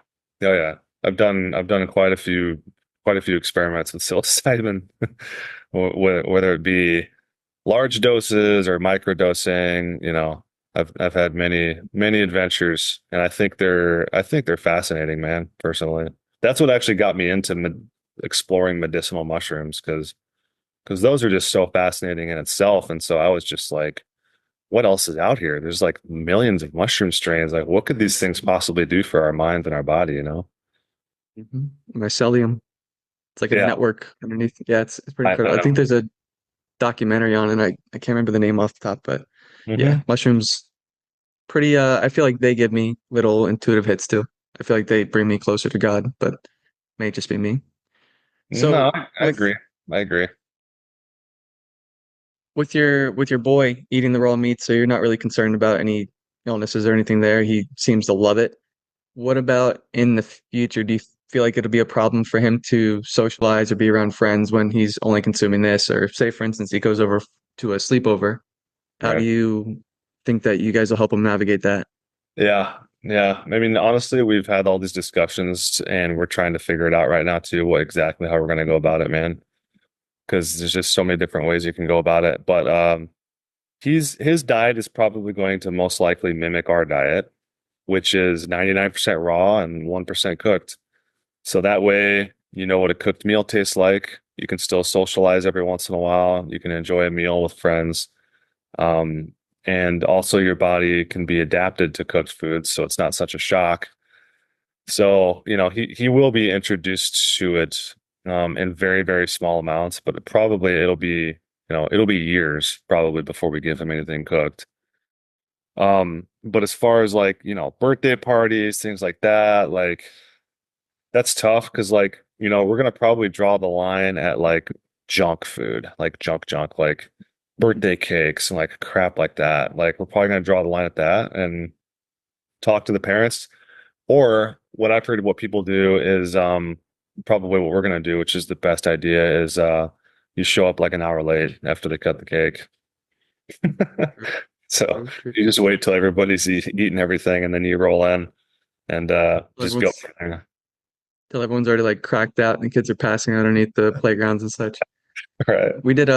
Oh yeah. I've done quite a few experiments with psilocybin, whether it be large doses or microdosing, I've had many adventures, and I think they're fascinating, man, personally. That's what actually got me into exploring medicinal mushrooms because those are just so fascinating in itself. And so I was just like, what else is out here? There's like millions of mushroom strains. Like, what could these things possibly do for our mind and our body, you know? Mycelium. It's like a Yeah, network underneath. Yeah, it's pretty I incredible. I know. think there's a documentary on it. I can't remember the name off the top, but Hmm. yeah, mushrooms pretty I feel like they give me little intuitive hits too. I feel like they bring me closer to God, but may just be me. No, So I agree. I agree. with your boy eating the raw meat, so you're not really concerned about any illnesses or anything there. He seems to love it. What about in the future? Do you feel like it'll be a problem for him to socialize or be around friends when he's only consuming this? Or say, for instance, he goes over to a sleepover. How do Right. you think that you guys will help him navigate that? Yeah. Yeah. I mean, honestly, we've had all these discussions and we're trying to figure it out right now too, what exactly how we're going to go about it, man. Because there's just so many different ways you can go about it. But his diet is probably going to most likely mimic our diet, which is 99% raw and 1% cooked. So that way, you know what a cooked meal tastes like. You can still socialize every once in a while. You can enjoy a meal with friends. Um, and also your body can be adapted to cooked foods, so it's not such a shock. So, he will be introduced to it in very, very small amounts, but it'll be years probably before we give him anything cooked. But as far as like, birthday parties, things like that, like that's tough because like, we're gonna probably draw the line at like junk food, like junk, like birthday cakes and like crap like that. Like we're probably gonna draw the line at that and talk to the parents. Or what I've heard what people do is probably what we're gonna do, which is the best idea, is you show up like an hour late after they cut the cake. True, So true, true, you true. just wait till everybody's eating everything and then you roll in and Like just go once from there. till everyone's already like cracked out and the kids are passing out underneath the playgrounds and such. Right. We did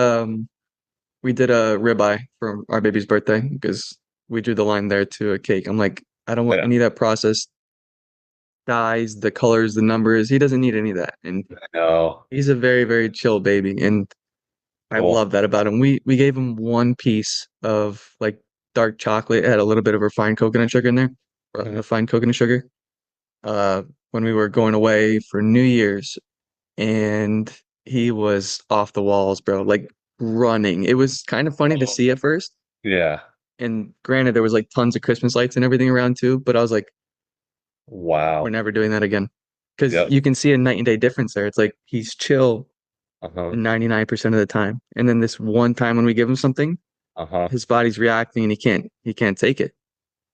we did a ribeye for our baby's birthday because we drew the line there to a cake. I'm like, I don't want Yeah. any of that processed dyes, the colors, the numbers. He doesn't need any of that. And No. he's a very, very chill baby. And I Cool. love that about him. We gave him one piece of like dark chocolate. It had a little bit of refined coconut sugar in there, Mhm. refined coconut sugar. When we were going away for New Year's, and he was off the walls, bro. Like running. It was kind of funny to Oh, see at first. yeah. And granted, there was like tons of Christmas lights and everything around too. But I was like, we're Wow. never doing that again. Because Yep. you can see a night and day difference there. It's like he's chill Uh-huh. 99% of the time. And then this one time when we give him something, Uh-huh. his body's reacting and he can't take it.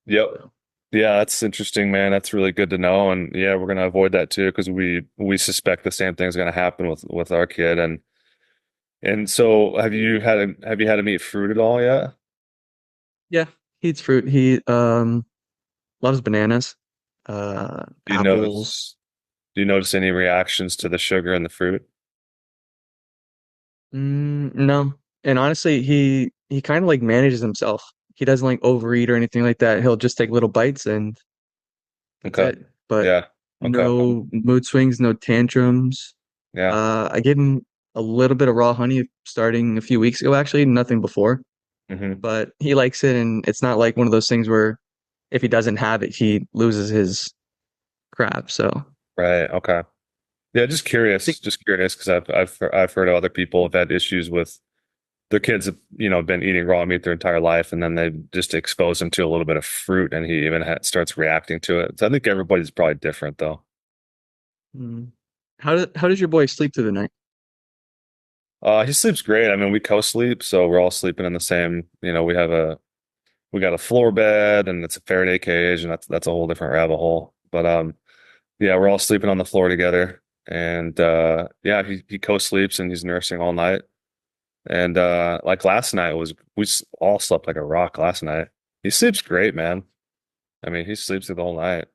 Yep. So Yeah, that's interesting, man. That's really good to know. And yeah, we're gonna avoid that too because we suspect the same thing's gonna happen with our kid. And so have you had him eat fruit at all yet? Yeah, he eats fruit. He loves bananas, Do you apples. notice do you notice any reactions to the sugar in the fruit? No. And honestly, he kind of like manages himself. He doesn't like overeat or anything like that. He'll just take little bites and that's Okay. it. But Yeah. Okay. no mood swings, no tantrums. Yeah. I gave him a little bit of raw honey starting a few weeks ago, actually, nothing before. Hmm. But he likes it, and it's not like one of those things where if he doesn't have it, he loses his crap. So I Right. Okay. Yeah, think just curious because I've heard of other people have had issues with their kids have, been eating raw meat their entire life, and then they just expose him to a little bit of fruit, and he even starts reacting to it. So I think everybody's probably different, though. mm, how does your boy sleep through the night? He sleeps great. I mean, we co-sleep, so we're all sleeping in the same. We got a floor bed, and it's a Faraday cage, and that's a whole different rabbit hole. But yeah, we're all sleeping on the floor together, and yeah, he co-sleeps and he's nursing all night. And like last night all slept like a rock last night. He sleeps great, man. I mean, he sleeps through the whole night.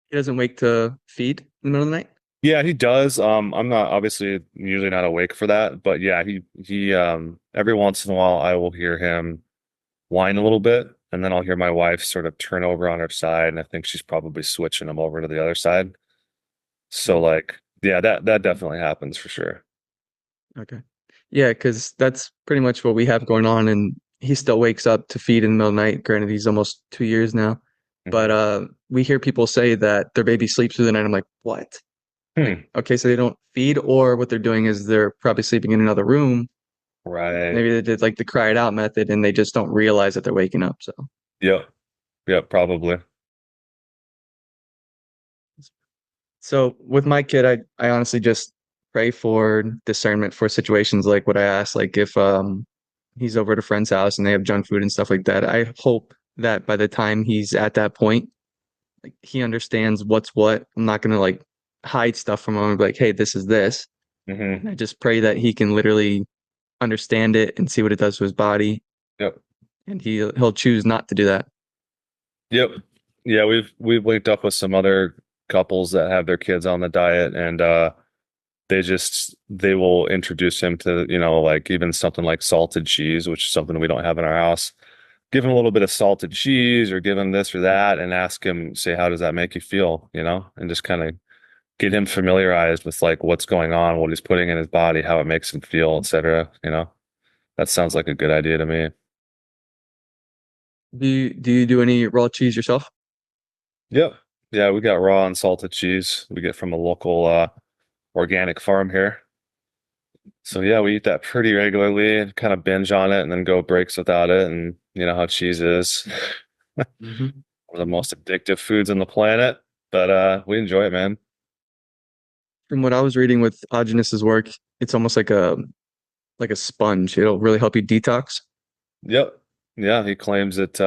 He doesn't wake to feed in the middle of the night. Yeah, he does. I'm not obviously usually not awake for that, but yeah, he every once in a while I will hear him whine a little bit, and then I'll hear my wife sort of turn over on her side, and I think she's probably switching him over to the other side. So Mm, like, yeah, that definitely happens for sure. okay. Yeah, because that's pretty much what we have going on, and he still wakes up to feed in the middle of the night. Granted, he's almost 2 years now, but Hmm. we hear people say that their baby sleeps through the night. I'm like, what? Like, Hmm. okay, so they don't feed, or what they're doing is they're probably sleeping in another room. Right. Maybe they did like the cry it out method, and they just don't realize that they're waking up. So, Yep. Yep. Probably. so with my kid, I honestly just pray for discernment for situations like what I asked, like if he's over at a friend's house and they have junk food and stuff like that. I hope that by the time he's at that point, like he understands what's what. I'm not gonna like hide stuff from him and be like, hey, this is this. Hmm. And I just pray that he can literally understand it and see what it does to his body, Yep. and he'll choose not to do that. Yep. Yeah, we've linked up with some other couples that have their kids on the diet, and they will introduce him to, like even something like salted cheese, which is something we don't have in our house. Give him a little bit of salted cheese or give him this or that and ask him, say, how does that make you feel? And just kind of get him familiarized with like what's going on, what he's putting in his body, how it makes him feel, etc. That sounds like a good idea to me. Do you do any raw cheese yourself? Yep. Yeah, we got raw and salted cheese. We get from a local organic farm here. So yeah, we eat that pretty regularly and kind of binge on it and then go breaks without it. And you know how cheese is. One Hmm. of the most addictive foods on the planet. But we enjoy it, man. From what I was reading with Agenus's work, it's almost like a sponge. It'll really help you detox. Yep. Yeah, he claims that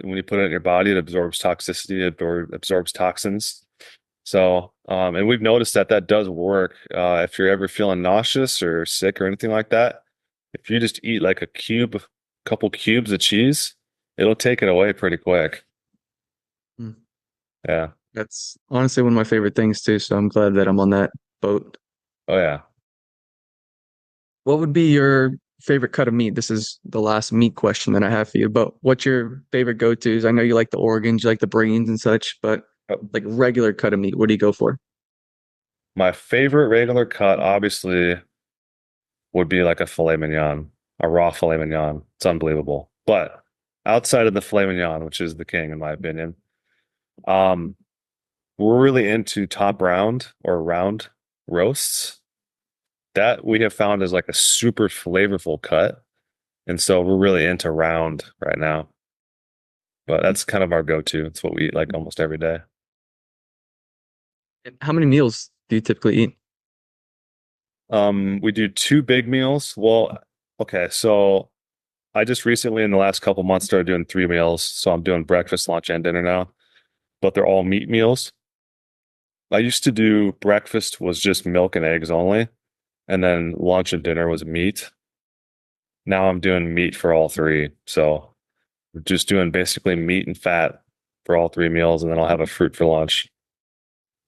when you put it in your body, it absorbs toxicity, it absorbs toxins. So, and we've noticed that that does work. If you're ever feeling nauseous or sick or anything like that, if you just eat like couple cubes of cheese, it'll take it away pretty quick. Mm. Yeah. That's honestly one of my favorite things too, so I'm glad that I'm on that boat. Oh yeah. What would be your favorite cut of meat? This is the last meat question that I have for you, but what's your favorite go-tos? I know you like the organs, you like the brains and such, but Uh, like regular cut of meat, what do you go for? My favorite regular cut, obviously, would be like a filet mignon, a raw filet mignon. It's unbelievable. But outside of the filet mignon, which is the king in my opinion, um, we're really into top round or round roasts. That we have found is like a super flavorful cut. And so we're really into round right now. But that's kind of our go-to. It's what we eat like almost every day. And how many meals do you typically eat? We do two big meals. Well, okay, so I just recently in the last couple months started doing 3 meals. So I'm doing breakfast, lunch, and dinner now. but they're all meat meals. I used to do breakfast was just milk and eggs only, and then lunch and dinner was meat. Now I'm doing meat for all three. So we're just doing basically meat and fat for all three meals, and then I'll have a fruit for lunch.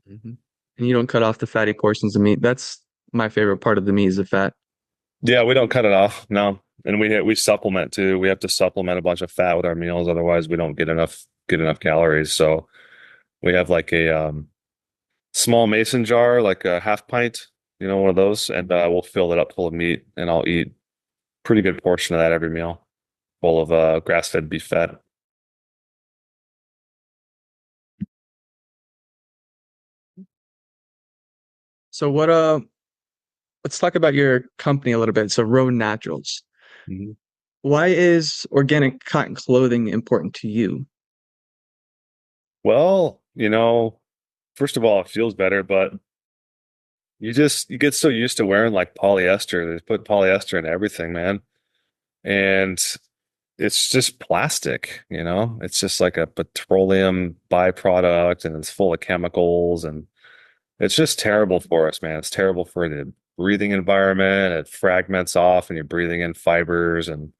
Hmm. And you don't cut off the fatty portions of meat. That's my favorite part of the meat is the fat. Yeah, we don't cut it off. No. And we supplement too. We have to supplement a bunch of fat with our meals, otherwise we don't get enough calories. So we have like a small mason jar, like a half pint, one of those, and we'll fill it up full of meat, and I'll eat pretty good portion of that every meal, full of grass-fed beef fat. So let's talk about your company a little bit. So Row Naturals. Mhm. Why is organic cotton clothing important to you? Well, first of all, it feels better, but you get so used to wearing like polyester. They put polyester in everything, man. And it's just plastic. It's just like a petroleum byproduct and it's full of chemicals and it's just terrible for us, man. It's terrible for the breathing environment. It fragments off and you're breathing in fibers and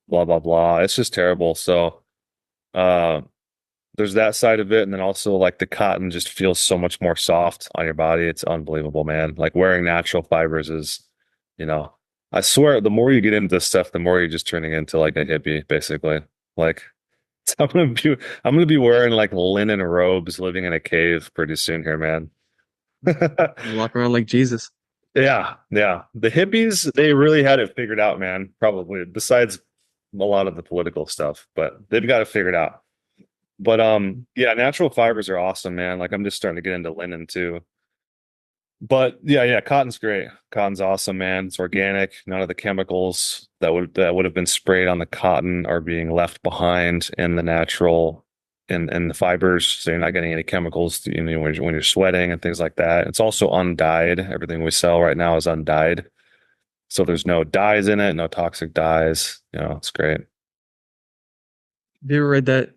blah blah blah. It's just terrible. So uh there's that side of it, and then also like the cotton just feels so much more soft on your body. It's unbelievable, man. Like wearing natural fibers is, you know, I swear the more you get into this stuff, the more you're just turning into like a hippie, basically. Like I'm gonna be wearing like linen robes living in a cave pretty soon here, man. You walk around like Jesus. Yeah, yeah. The hippies, they really had it figured out, man, probably, besides a lot of the political stuff, but they've got it figured out. But yeah, natural fibers are awesome, man. Like I'm just starting to get into linen too. But yeah, yeah, cotton's great. Cotton's awesome, man. It's organic. None of the chemicals that would have been sprayed on the cotton are being left behind in the natural in the fibers. So you're not getting any chemicals, when you're sweating and things like that. It's also undyed. Everything we sell right now is undyed. So there's no dyes in it, no toxic dyes. It's great. Have you ever read that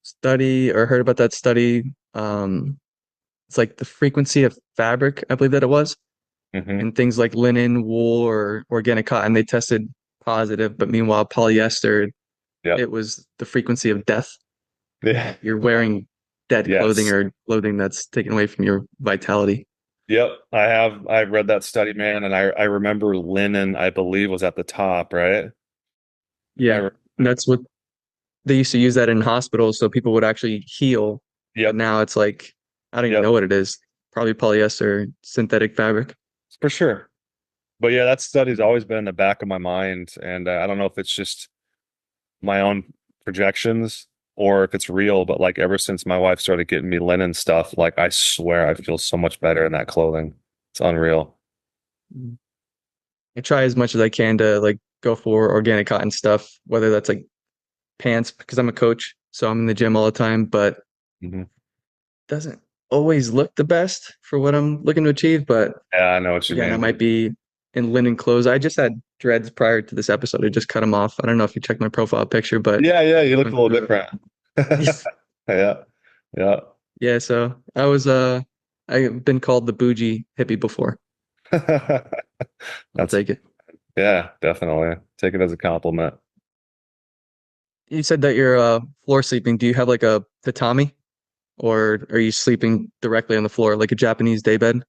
study or heard about that study? It's like the frequency of fabric, I believe that it was, Hmm. and things like linen, wool, or organic cotton, they tested positive, but meanwhile, polyester, Yep. it was the frequency of death. Yeah. You're wearing dead clothing Yes. or clothing that's taken away from your vitality. Yep, I've read that study, man, and I remember linen, I believe, was at the top, right? I Yeah, re and that's what they used to use that in hospitals so people would actually heal. But Yep, now it's like, I don't even know yep, what it is. Probably polyester, synthetic fabric. for sure. But yeah, that study's always been in the back of my mind, and I don't know if it's just my own projections or if it's real, but like ever since my wife started getting me linen stuff, like I swear I feel so much better in that clothing. It's unreal. I try as much as I can to like go for organic cotton stuff, whether that's like pants, because I'm a coach, so I'm in the gym all the time, but Hmm. doesn't always look the best for what I'm looking to achieve. But Yeah, I know what you again, I mean. might be in linen clothes. I just had dreads prior to this episode. I just cut them off. I don't know if you checked my profile picture, but Yeah, yeah, you look a went little through. different. Yeah, yeah. Yeah, so I've been called the bougie hippie before. I'll That's take it. Yeah, definitely. Take it as a compliment. You said that you're floor sleeping. Do you have like a tatami or are you sleeping directly on the floor like a Japanese daybed?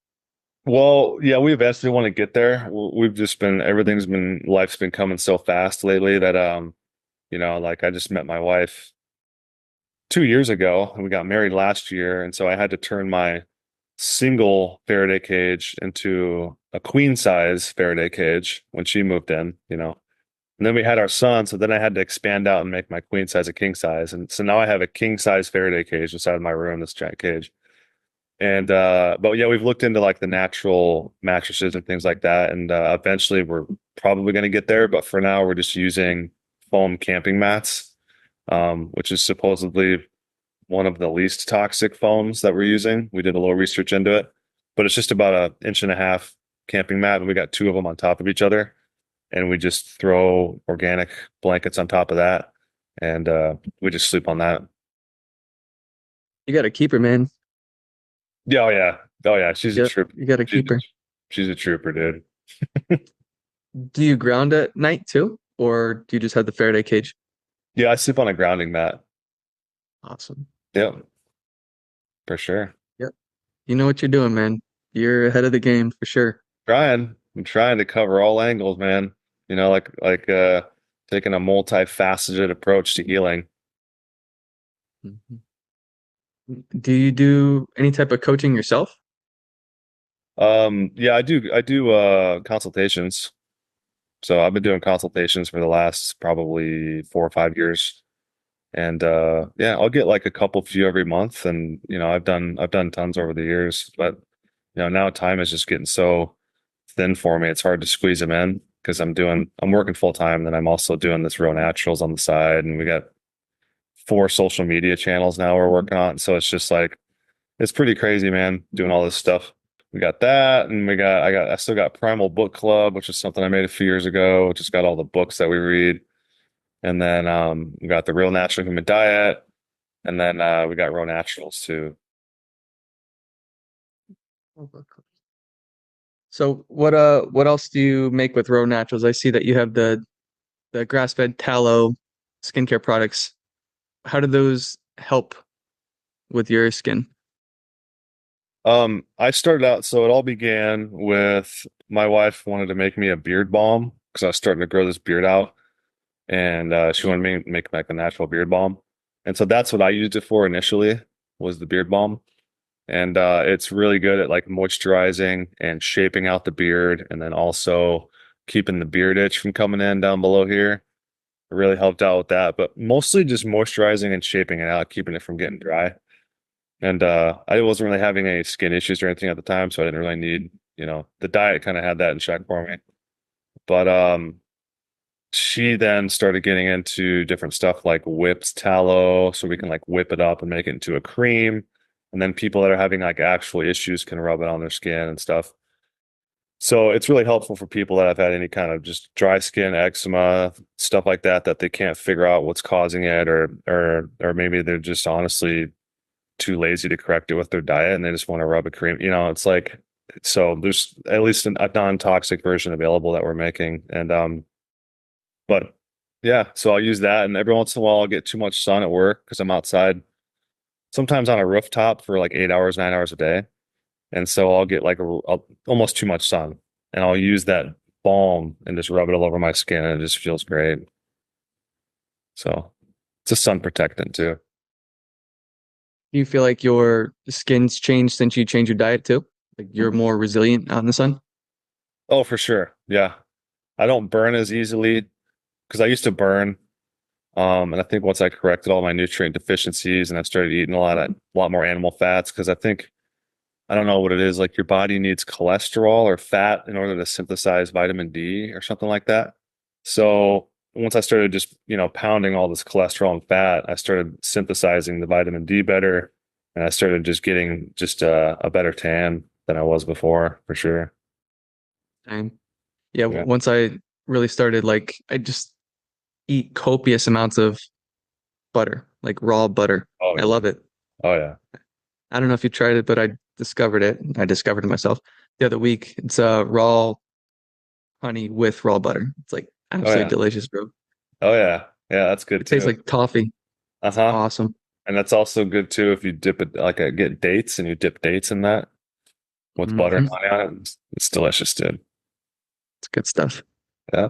Well, yeah, we eventually want to get there. We've just been life's been coming so fast lately that like I just met my wife 2 years ago and we got married last year, and so I had to turn my single Faraday cage into a queen size Faraday cage when she moved in. And then we had our son, so then I had to expand out and make my queen size a king size. And so now I have a king size Faraday cage inside of my room, this giant cage. And but yeah, we've looked into like the natural mattresses and things like that. And eventually we're probably going to get there, but for now we're just using foam camping mats, which is supposedly one of the least toxic foams that we're using. We did a little research into it, but it's just about an inch and a half camping mat, and we got two of them on top of each other, and we just throw organic blankets on top of that, and we just sleep on that. You got to keep her, man. Yeah, oh yeah. Oh yeah. She's a Yep, trooper. you got to She's keep her. she's a trooper, dude. Do you ground at night too, or do you just have the Faraday cage? Yeah, I sleep on a grounding mat. Awesome. Yep, for sure. Yep. You know what you're doing, man. You're ahead of the game for sure. I'm trying to cover all angles, man. Like taking a multifaceted approach to healing. Mhm. Do you do any type of coaching yourself? Yeah, I do consultations. So I've been doing consultations for the last probably 4 or 5 years. And yeah, I'll get like a couple few every month, and I've done tons over the years, but now time is just getting so thin for me. It's hard to squeeze them in because I'm working full time, then I'm also doing this Real Naturals on the side, and we got 4 social media channels now we're working on. So it's just like it's pretty crazy, man, doing all this stuff. We got that, and I still got Primal Book Club, which is something I made a few years ago, which has got all the books that we read. And then we got the Real Natural Human Diet, and then we got Real Naturals too. So what else do you make with Row Naturals? I see that you have the grass-fed tallow skincare products. How do those help with your skin? I started out, so it all began with my wife wanted to make me a beard balm because I was starting to grow this beard out, and she wanted me to make like a natural beard balm, and so that's what I used it for initially was the beard balm, and it's really good at like moisturizing and shaping out the beard, and then also keeping the beard itch from coming in down below here. It really helped out with that, but mostly just moisturizing and shaping it out, keeping it from getting dry. And I wasn't really having any skin issues or anything at the time, so I didn't really need, the diet kind of had that in check for me. But she then started getting into different stuff like whipped tallow, so we can like whip it up and make it into a cream. And then people that are having like actual issues can rub it on their skin and stuff. So it's really helpful for people that have had any kind of just dry skin, eczema, stuff like that, that they can't figure out what's causing it, or maybe they're just honestly too lazy to correct it with their diet and they just want to rub a cream. It's like so there's at least a non-toxic version available that we're making. And but yeah, so I'll use that, and every once in a while I'll get too much sun at work because I'm outside, sometimes on a rooftop for like 8 hours, 9 hours a day. And so I'll get like almost too much sun, and I'll use that balm and just rub it all over my skin, and it just feels great. So it's a sun protectant too. Do you feel like your skin's changed since you changed your diet too? Like you're more resilient out in the sun? Oh, for sure. Yeah. I don't burn as easily because I used to burn. And I think once I corrected all my nutrient deficiencies and I started eating a lot more animal fats, because I don't know what it is, like your body needs cholesterol or fat in order to synthesize vitamin D or something like that. So once I started just, pounding all this cholesterol and fat, I started synthesizing the vitamin D better, and I started just getting just a better tan than I was before, for sure. And yeah, Yeah. once I really started, like I just eat copious amounts of butter, like raw butter. Oh I yeah. love it. Oh yeah. I don't know if you tried it, but I discovered it. I discovered it myself the other week. It's raw honey with raw butter. It's like Oh absolutely yeah. delicious, bro. Oh yeah. Yeah, that's good It tastes too. like toffee. It's Uh-huh. awesome. And that's also good too if you dip it like get dates and you dip dates in that with butter and Hmm. honey on it. It's delicious, dude. It's good stuff. Yeah.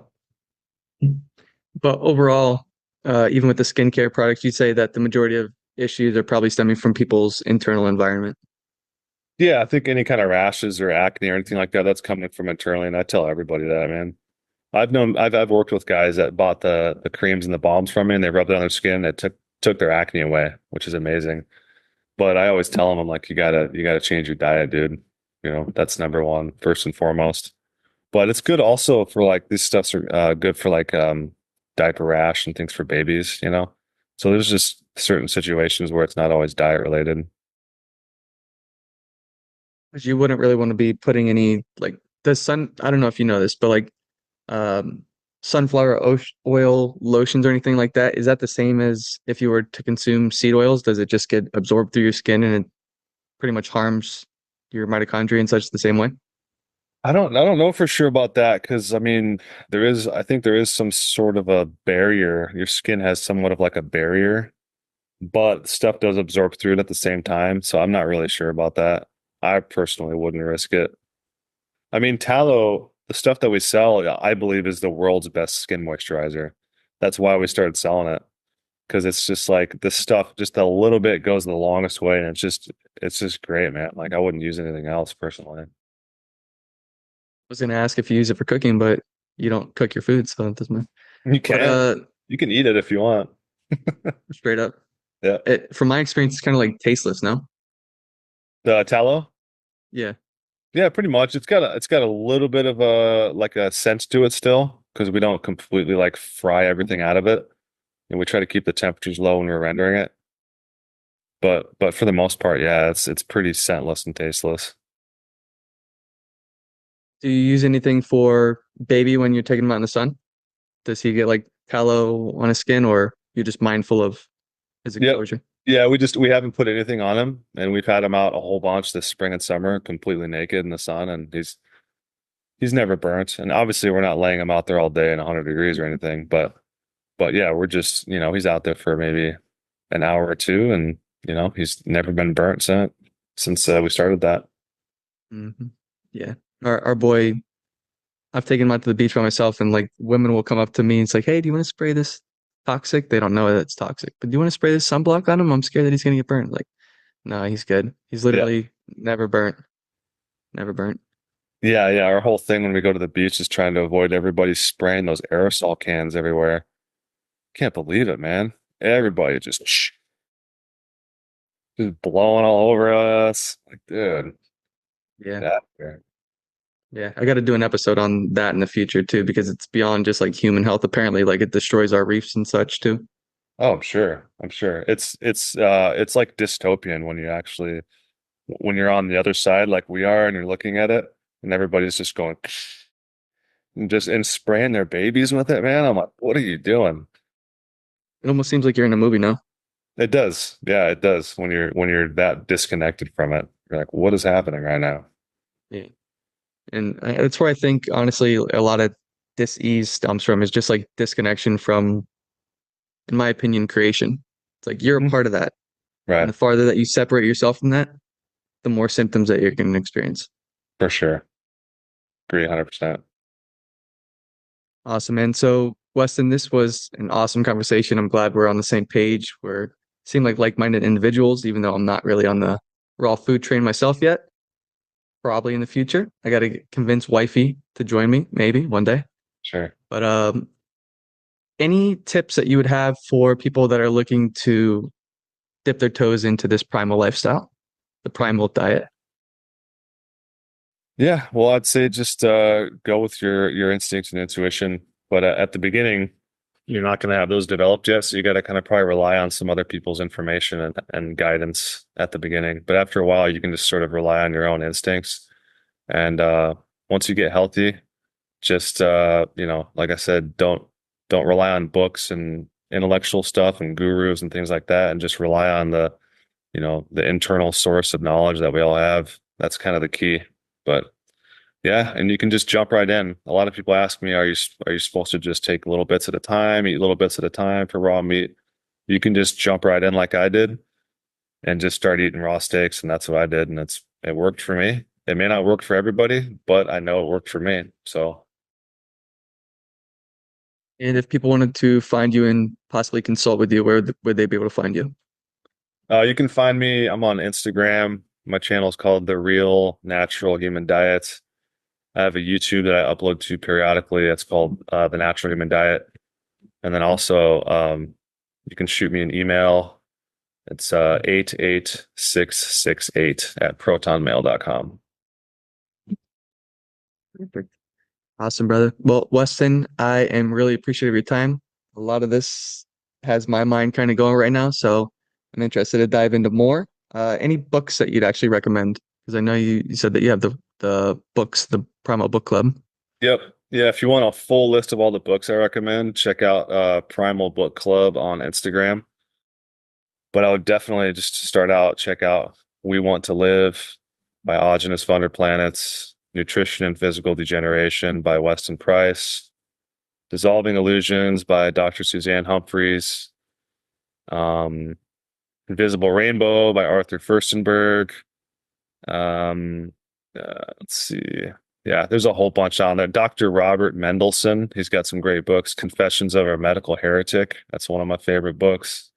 But overall, even with the skincare products, you say that the majority of issues are probably stemming from people's internal environment. Yeah, I think any kind of rashes or acne or anything like that, that's coming from internally, and I tell everybody that, man. I've worked with guys that bought the creams and the balms from me, and they rubbed it on their skin, and it took their acne away, which is amazing. But I always tell them, I'm like, you gotta change your diet, dude. That's number one, first and foremost. But it's good also for like these stuffs are good for like diaper rash and things for babies. So there's just certain situations where it's not always diet related. Because you wouldn't really want to be putting any like the sun. I don't know if you know this, but like sunflower oil lotions or anything like that, is that the same as if you were to consume seed oils? Does it just get absorbed through your skin and it pretty much harms your mitochondria and such the same way? I don't know for sure about that because I mean I think there is some sort of a barrier. Your skin has somewhat of like a barrier, but stuff does absorb through it at the same time. So I'm not really sure about that. I personally wouldn't risk it. I mean, tallow, the stuff that we sell, I believe is the world's best skin moisturizer. That's why we started selling it because it's just like this stuff, just a little bit goes the longest way, and it's just great, man. Like I wouldn't use anything else personally. Was gonna ask if you use it for cooking, but you don't cook your food, so it doesn't matter. You But can, you can eat it if you want. straight up, Yeah. from my experience, it's kind of like tasteless, no? The tallow? Yeah. Yeah, pretty much. It's got a little bit of a like a sense to it still because we don't completely like fry everything out of it, and we try to keep the temperatures low when we're rendering it. But for the most part, yeah, it's pretty scentless and tasteless. Do you use anything for baby when you're taking him out in the sun? Does he get like tallow on his skin, or you're just mindful of his Yep. exposure? Yeah, we haven't put anything on him, and we've had him out a whole bunch this spring and summer, completely naked in the sun, and he's never burnt. And obviously, we're not laying him out there all day in 100 degrees or anything, but yeah, we're just he's out there for maybe an hour or two, and he's never been burnt since we started that. Hmm. Yeah. Our boy, I've taken him out to the beach by myself, and like women will come up to me and it's like, "Hey, do you want to spray this toxic?" They don't know that it's toxic, but do you want to spray this sunblock on him? I'm scared that he's gonna get burnt. Like, no, he's good. He's Yeah. literally never burnt, never burnt. Yeah, yeah. Our whole thing when we go to the beach is trying to avoid everybody spraying those aerosol cans everywhere. Can't believe it, man. Everybody just blowing all over us. Like, dude, Yeah. yeah. Yeah, I got to do an episode on that in the future too, because it's beyond just like human health. Apparently, like it destroys our reefs and such too. Oh, I'm sure. I'm sure. It's like dystopian when when you're on the other side like we are and you're looking at it and everybody's just going and spraying their babies with it, man. I'm like, what are you doing? It almost seems like you're in a movie now. It does. Yeah, it does when you're that disconnected from it. You're like, what is happening right now? Yeah, and that's where I think honestly a lot of dis-ease stems from is just like disconnection from, in my opinion, creation. It's like you're a Mhm. part of that, and Right. the farther that you separate yourself from that, the more symptoms that you're going to experience. For sure. Agree 100%. Awesome, man. So, Weston, this was an awesome conversation. I'm glad we're on the same page. We're seem like-minded individuals, even though I'm not really on the raw food train myself yet. Probably in the future. I got to convince wifey to join me, maybe one day. Sure. But any tips that you would have for people that are looking to dip their toes into this primal lifestyle, the primal diet? Yeah, well, I'd say just go with your instincts and intuition. But at the beginning, you're not going to have those developed yet, so you got to kind of probably rely on some other people's information and guidance at the beginning. But after a while, you can just sort of rely on your own instincts. And once you get healthy, just like I said, don't rely on books and intellectual stuff and gurus and things like that, and just rely on the internal source of knowledge that we all have. That's kind of the key. But yeah, and you can just jump right in. A lot of people ask me, are you supposed to just take little bits at a time, eat little bits at a time for raw meat? You can just jump right in like I did and just start eating raw steaks, and that's what I did, and it worked for me. It may not work for everybody, but I know it worked for me. So And if people wanted to find you and possibly consult with you, would they be able to find you? you can find me. I'm on Instagram. My channel is called The Real Natural Human Diet. I have a YouTube that I upload to periodically. It's called The Natural Human Diet. And then also, you can shoot me an email. It's 88668 at protonmail.com. Perfect. Awesome, brother. Well, Weston, I am really appreciative of your time. A lot of this has my mind kind of going right now, so I'm interested to dive into more. Any books that you'd actually recommend? Because I know you said that you have the books, the Primal Book Club. Yep. Yeah, if you want a full list of all the books I recommend, check out Primal Book Club on Instagram. But I would definitely just to start out, check out We Want to Live by Autogenous Thunder Planets, Nutrition and Physical Degeneration by Weston Price, Dissolving Illusions by Dr. Suzanne Humphreys, um, Invisible Rainbow by Arthur Furstenberg. Um, let's see. Yeah, there's a whole bunch on there. Dr. Robert Mendelsohn, he's got some great books. Confessions of a Medical Heretic. That's one of my favorite books.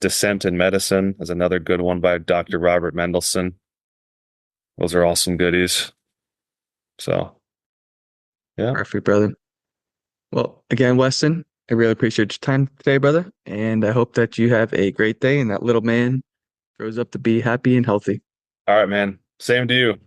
Descent in Medicine is another good one by Dr. Robert Mendelsohn. Those are all some goodies. So, yeah. Perfect, brother. Well, again, Weston, I really appreciate your time today, brother. And I hope that you have a great day and that little man grows up to be happy and healthy. All right, man. Same to you.